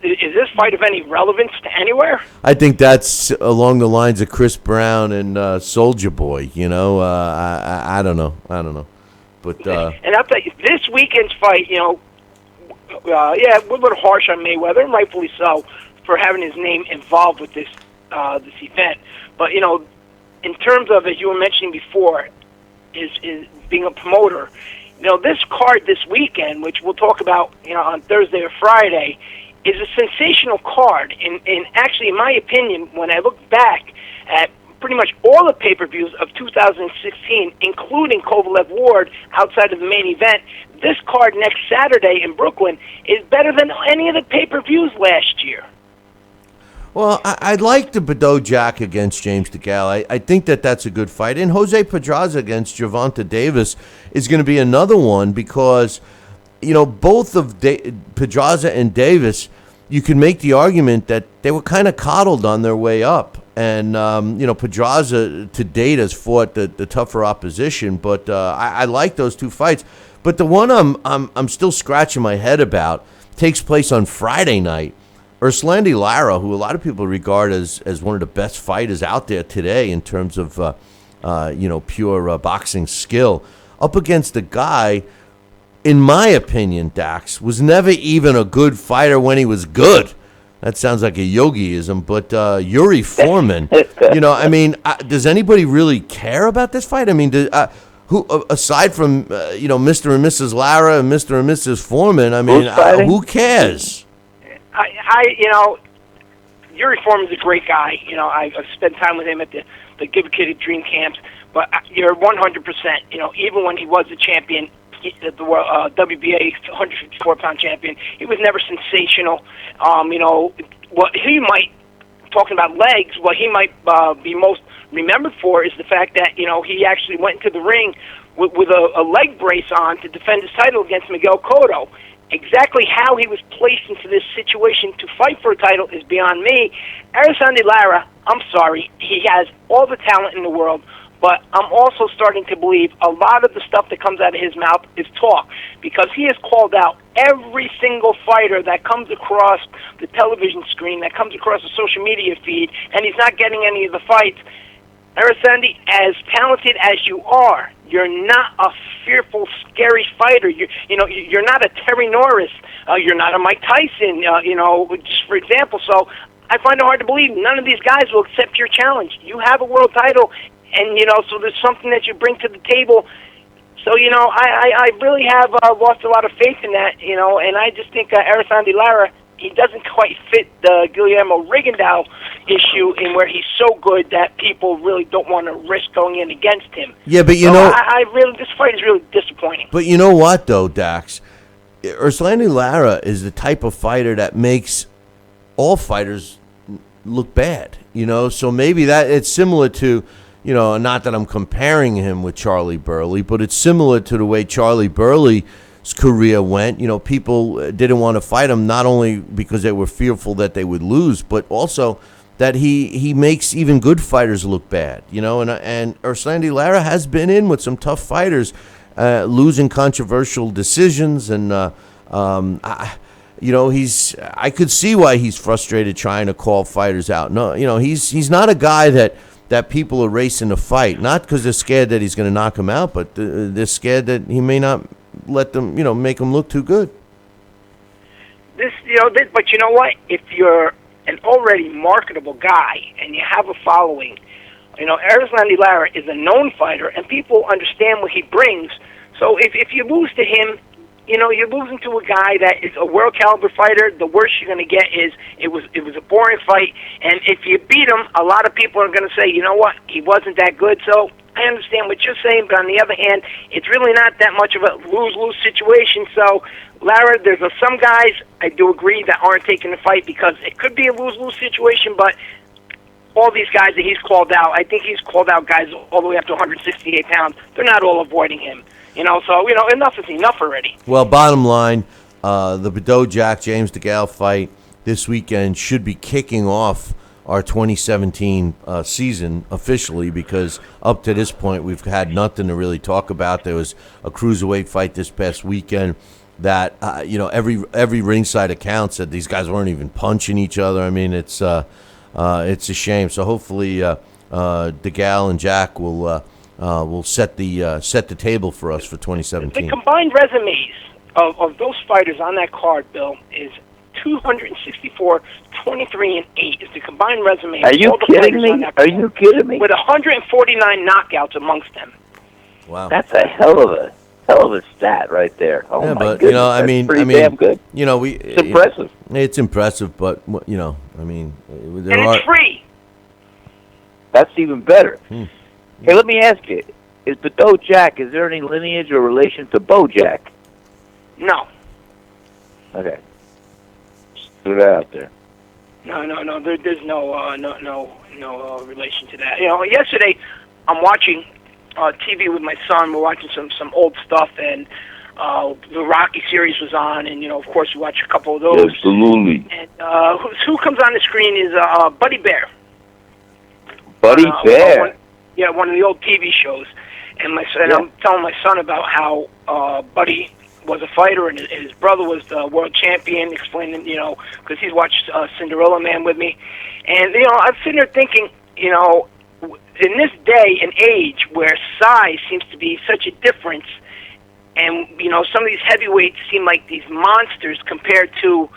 Is this fight of any relevance to anywhere? I think that's along the lines of Chris Brown and Soulja Boy. I don't know. But and I'll tell you, this weekend's fight, a little harsh on Mayweather, and rightfully so, for having his name involved with this event. But in terms of, as you were mentioning before, is being a promoter. This card this weekend, which we'll talk about, on Thursday or Friday, is a sensational card. And actually, in my opinion, when I look back at pretty much all the pay-per-views of 2016, including Kovalev Ward, outside of the main event, this card next Saturday in Brooklyn is better than any of the pay-per-views last year. Well, I like the Badou Jack against James DeGale. I think that's a good fight. And Jose Pedraza against Gervonta Davis is going to be another one because, both of Pedraza and Davis, you can make the argument that they were kind of coddled on their way up. And, Pedraza to date has fought the tougher opposition. But I like those two fights. But the one I'm still scratching my head about takes place on Friday night. Urslandi Lara, who a lot of people regard as one of the best fighters out there today in terms of pure boxing skill, up against a guy, in my opinion, Dax, was never even a good fighter when he was good. That sounds like a yogiism, but Yuri Foreman, does anybody really care about this fight? I mean, who aside from Mr. and Mrs. Lara and Mr. and Mrs. Foreman, who cares? Yuri Foreman's a great guy. I've spent time with him at the Give a Kid a Dream camps. But you're 100%. Even when he was the champion, the WBA 154-pound champion, he was never sensational. What he might, talking about legs, what he might be most remembered for is the fact that he actually went into the ring with a leg brace on to defend his title against Miguel Cotto. Exactly how he was placed into this situation to fight for a title is beyond me. Urslandi Lara, I'm sorry, he has all the talent in the world, but I'm also starting to believe a lot of the stuff that comes out of his mouth is talk, because he has called out every single fighter that comes across the television screen, that comes across the social media feed, and he's not getting any of the fights. Urslandi, as talented as you are, you're not a fearful, scary fighter. You're not a Terry Norris. You're not a Mike Tyson. Just for example. So I find it hard to believe none of these guys will accept your challenge. You have a world title, and so there's something that you bring to the table. So I really have lost a lot of faith in that. And I just think Urslandi Lara, he doesn't quite fit the Guillermo Rigondeaux issue in where he's so good that people really don't want to risk going in against him. Yeah, but this fight is really disappointing. But you know what, though, Dax? Urslandi Lara is the type of fighter that makes all fighters look bad. So maybe that it's similar to, not that I'm comparing him with Charlie Burley, but it's similar to the way Charlie Burley's career went. People didn't want to fight him, not only because they were fearful that they would lose, but also that he makes even good fighters look bad. And Urslandi Lara has been in with some tough fighters. losing controversial decisions, and I could see why he's frustrated trying to call fighters out. No, he's not a guy that people are racing to fight, not because they're scared that he's going to knock him out, but they're scared that he may not let them, make him look too good. But you know what? If you're an already marketable guy and you have a following, Erislandy Lara is a known fighter, and people understand what he brings. So if you lose to him, you're losing to a guy that is a world caliber fighter. The worst you're going to get is it was a boring fight, and if you beat him, a lot of people are going to say, you know what, he wasn't that good. So I understand what you're saying, but on the other hand, it's really not that much of a lose-lose situation. So, Lara, there's some guys I do agree that aren't taking the fight because it could be a lose-lose situation, but all these guys that he's called out, I think he's called out guys all the way up to 168 pounds. They're not all avoiding him. So enough is enough already. Well, bottom line, the Bado-Jack James DeGale fight this weekend should be kicking off our 2017 season officially, because up to this point we've had nothing to really talk about. There was a cruiserweight fight this past weekend that every ringside account said these guys weren't even punching each other. I mean, it's a shame. So hopefully DeGale and Jack will set the table for us for 2017. The combined resumes of those fighters on that card, Bill, is 264, 23, and 8 is the combined resume. Are you kidding me? Are you kidding me? With 149 knockouts amongst them. Wow, that's a hell of a stat right there. Oh yeah, my but goodness, I mean, damn good. It's impressive. It's impressive, but and it's free. That's even better. Hey, let me ask you: is Bado-Jack? Is there any lineage or relation to Bojack? No. Okay. Just threw that out there. No. There's no relation to that. Yesterday I'm watching TV with my son. We're watching some old stuff, and the Rocky series was on, and of course we watched a couple of those. Absolutely. And who comes on the screen is Buddy Bear. Buddy Bear. One of the old TV shows. And I'm telling my son about how Buddy was a fighter and his brother was the world champion, explaining, because he's watched Cinderella Man with me. And, I'm sitting there thinking, in this day and age where size seems to be such a difference, and, some of these heavyweights seem like these monsters compared to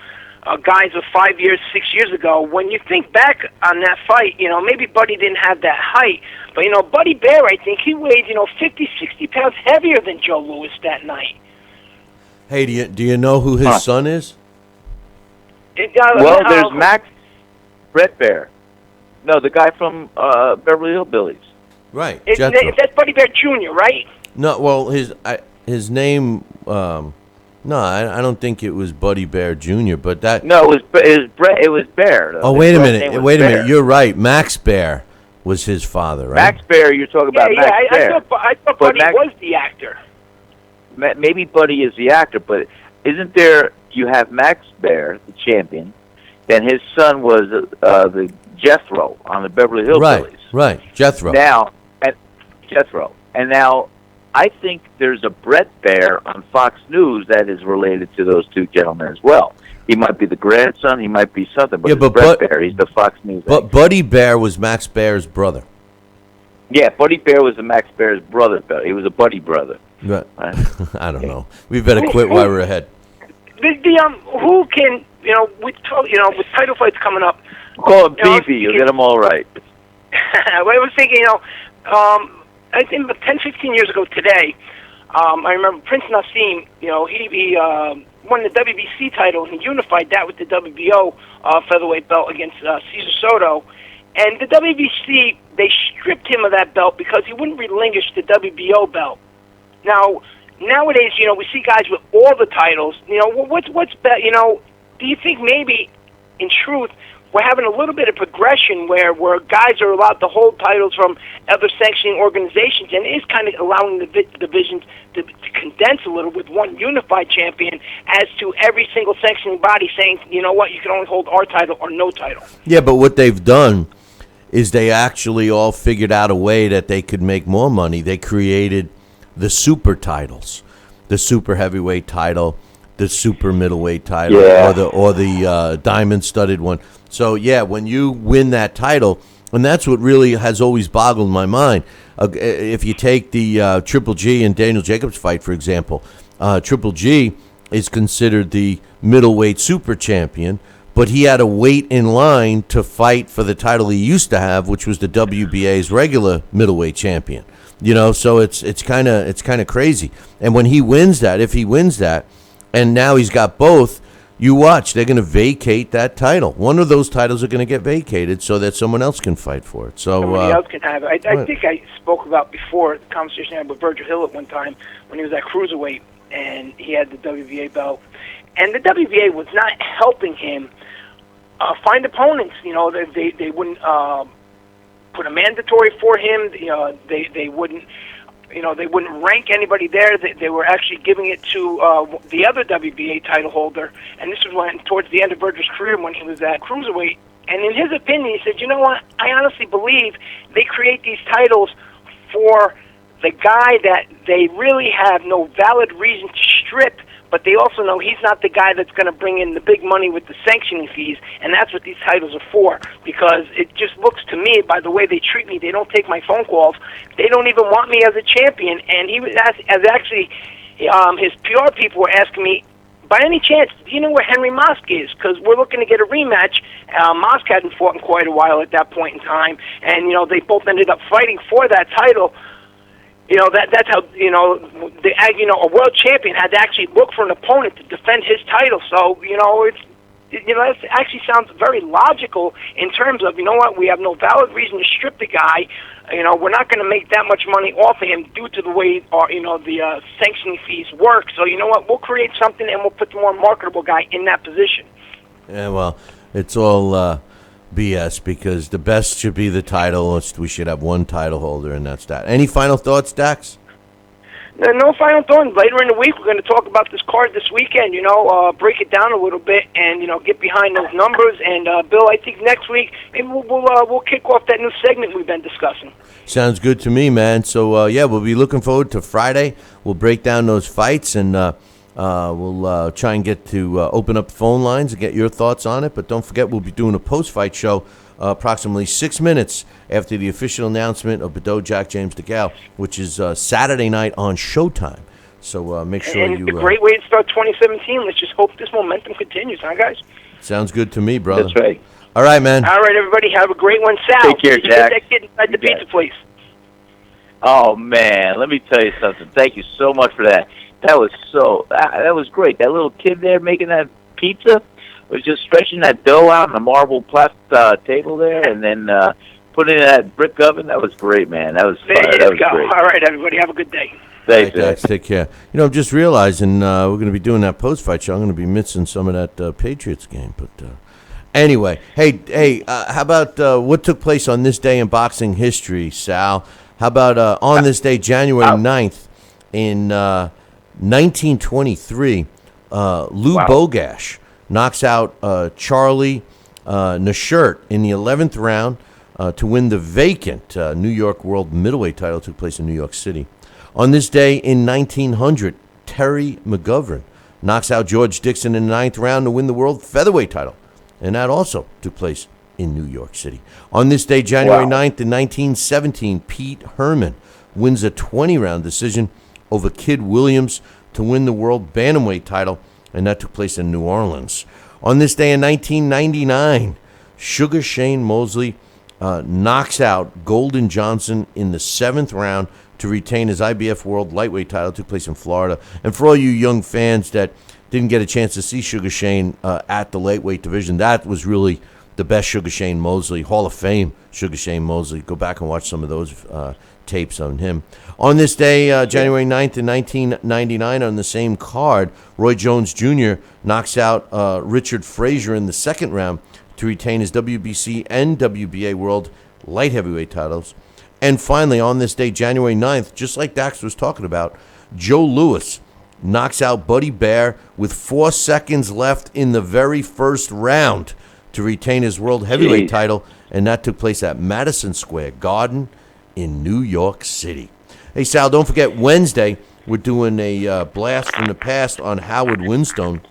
guys of 5 years, 6 years ago. When you think back on that fight, maybe Buddy didn't have that height, but, Buddy Bear, I think he weighed, 50, 60 pounds heavier than Joe Louis that night. Hey, do you know who his son is? There's Max Brett Bear. No, the guy from Beverly Hillbillies. Right. That's Buddy Bear Jr., right? No, well, his name. No, I don't think it was Buddy Bear Jr., but that. No, it was Bear. Oh, wait a minute. You're right. Max Bear was his father, right? Max Bear. You're talking about Max Bear. I thought Buddy was the actor. Maybe Buddy is the actor, but isn't there? You have Max Bear, the champion, then his son was the Jethro on the Beverly Hillbillies. Right, Jethro. Jethro, and now I think there's a Brett Bear on Fox News that is related to those two gentlemen as well. He might be the grandson, he might be something, but Brett Bear, he's the Fox News. But Buddy Bear was Max Bear's brother. Yeah, Buddy Bear was the Max Bear's brother. He was a Buddy brother. Right. I don't know. We better quit while we're ahead. Who can with title fights coming up? Call him Beefy. You'll get them all right. I was thinking, I think about 10, 15 years ago today, I remember Prince Nassim. He won the WBC title and he unified that with the WBO featherweight belt against Cesar Soto. And the WBC, they stripped him of that belt because he wouldn't relinquish the WBO belt. Now, nowadays, we see guys with all the titles. What's better? Do you think maybe, in truth, we're having a little bit of progression where guys are allowed to hold titles from other sanctioning organizations, and it is kind of allowing the divisions to condense a little with one unified champion as to every single sanctioning body saying, you know what, you can only hold our title or no title. Yeah, but what they've done is they actually all figured out a way that they could make more money. They created the super titles, the super heavyweight title, the super middleweight title, Yeah. or the diamond-studded one. So, yeah, when you win that title, and that's what really has always boggled my mind. If you take the Triple G and Daniel Jacobs fight, for example, Triple G is considered the middleweight super champion, but he had to wait in line to fight for the title he used to have, which was the WBA's regular middleweight champion. You know, so it's kind of crazy. And when he wins that, if he wins that, and now he's got both, you watch, they're going to vacate that title. One of those titles are going to get vacated so that someone else can fight for it. So somebody else can have it. I think I spoke about before the conversation I had with Virgil Hill at one time when he was at cruiserweight and he had the WBA belt, and the WBA was not helping him find opponents. You know, they wouldn't put a mandatory for him. They wouldn't. You know, they wouldn't rank anybody there. They were actually giving it to the other WBA title holder. And this was when, towards the end of Virgil's career, when he was at cruiserweight. And in his opinion, he said, you know what, I honestly believe they create these titles for the guy that they really have no valid reason to strip, but they also know he's not the guy that's going to bring in the big money with the sanctioning fees, and that's what these titles are for, because it just looks to me, by the way they treat me, they don't take my phone calls, they don't even want me as a champion, and he was actually, his PR people were asking me, by any chance, do you know where Henry Mosk is? Because we're looking to get a rematch. Mosk hadn't fought in quite a while at that point in time, and, you know, they both ended up fighting for that title. You know, that's how, a world champion had to actually look for an opponent to defend his title. So, that actually sounds very logical in terms of, you know what, we have no valid reason to strip the guy. You know, we're not going to make that much money off of him due to the way, the sanctioning fees work. So, you know what, we'll create something and we'll put the more marketable guy in that position. Yeah, well, it's all BS, because the best should be the title. We should have one title holder, and that's that. Any final thoughts, Dax? No final thoughts. Later in the week, we're going to talk about this card this weekend, break it down a little bit and, get behind those numbers. And, Bill, I think next week maybe we'll kick off that new segment we've been discussing. Sounds good to me, man. So, we'll be looking forward to Friday. We'll break down those fights, and we'll try and get to open up phone lines and get your thoughts on it. But don't forget, we'll be doing a post-fight show approximately 6 minutes after the official announcement of Badeau Jack James DeGale, which is Saturday night on Showtime. So make sure and you... it's a great way to start 2017. Let's just hope this momentum continues, huh, guys? Sounds good to me, brother. That's right. All right, man. All right, everybody. Have a great one. Sal, Take care, did you Jack. get that kid inside the pizza place? Oh, man, let me tell you something. Thank you so much for that. That was great. That little kid there making that pizza was just stretching that dough out on the marble table there, and then putting it in that brick oven. That was great, man. That was fun. That was go. great. All right, everybody. Have a good day. Thanks, All right, Dax, take care. I'm just realizing we're going to be doing that post-fight show. I'm going to be missing some of that Patriots game. But anyway, hey, how about what took place on this day in boxing history, Sal? How about on this day, January 9th, in 1923, Lou Bogash knocks out Charlie Nashert in the 11th round to win the vacant New York World Middleweight title. Took place in New York City. On this day in 1900, Terry McGovern knocks out George Dixon in the 9th round to win the World Featherweight title. And that also took place in New York City. On this day, January 9th, in 1917, Pete Herman wins a 20-round decision over Kid Williams to win the World Bantamweight title, and that took place in New Orleans. On this day in 1999, Sugar Shane Mosley knocks out Golden Johnson in the 7th round to retain his IBF World Lightweight title. It took place in Florida. And for all you young fans that didn't get a chance to see Sugar Shane at the lightweight division, that was really the best Sugar Shane Mosley, Hall of Fame Sugar Shane Mosley. Go back and watch some of those tapes on him. On this day, January 9th in 1999, on the same card, Roy Jones Jr. knocks out Richard Frazier in the 2nd round to retain his WBC and WBA World Light Heavyweight titles. And finally, on this day, January 9th, just like Dax was talking about, Joe Louis knocks out Buddy Bear with 4 seconds left in the very first round to retain his World Heavyweight title, and that took place at Madison Square Garden in New York City. Hey, Sal, don't forget Wednesday we're doing a blast from the past on Howard Winstone.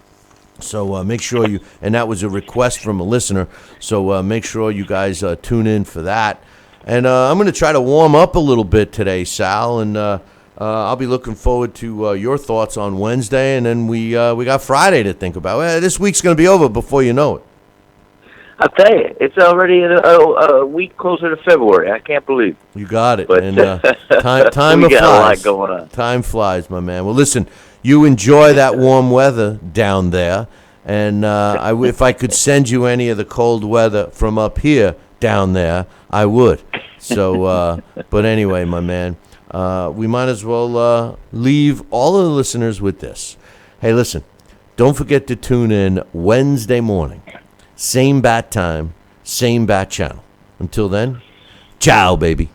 So make sure you, and that was a request from a listener, so make sure you guys tune in for that. And I'm going to try to warm up a little bit today, Sal, and I'll be looking forward to your thoughts on Wednesday, and then we got Friday to think about. This week's going to be over before you know it. I'll tell you, it's already a week closer to February. I can't believe it. You got it. But And time we got flies. a lot going on. Time flies, my man. Well, listen, you enjoy that warm weather down there, and if I could send you any of the cold weather from up here down there, I would. So, but anyway, my man, we might as well leave all of the listeners with this. Hey, listen, don't forget to tune in Wednesday morning. Same bat time, same bat channel. Until then, ciao, baby.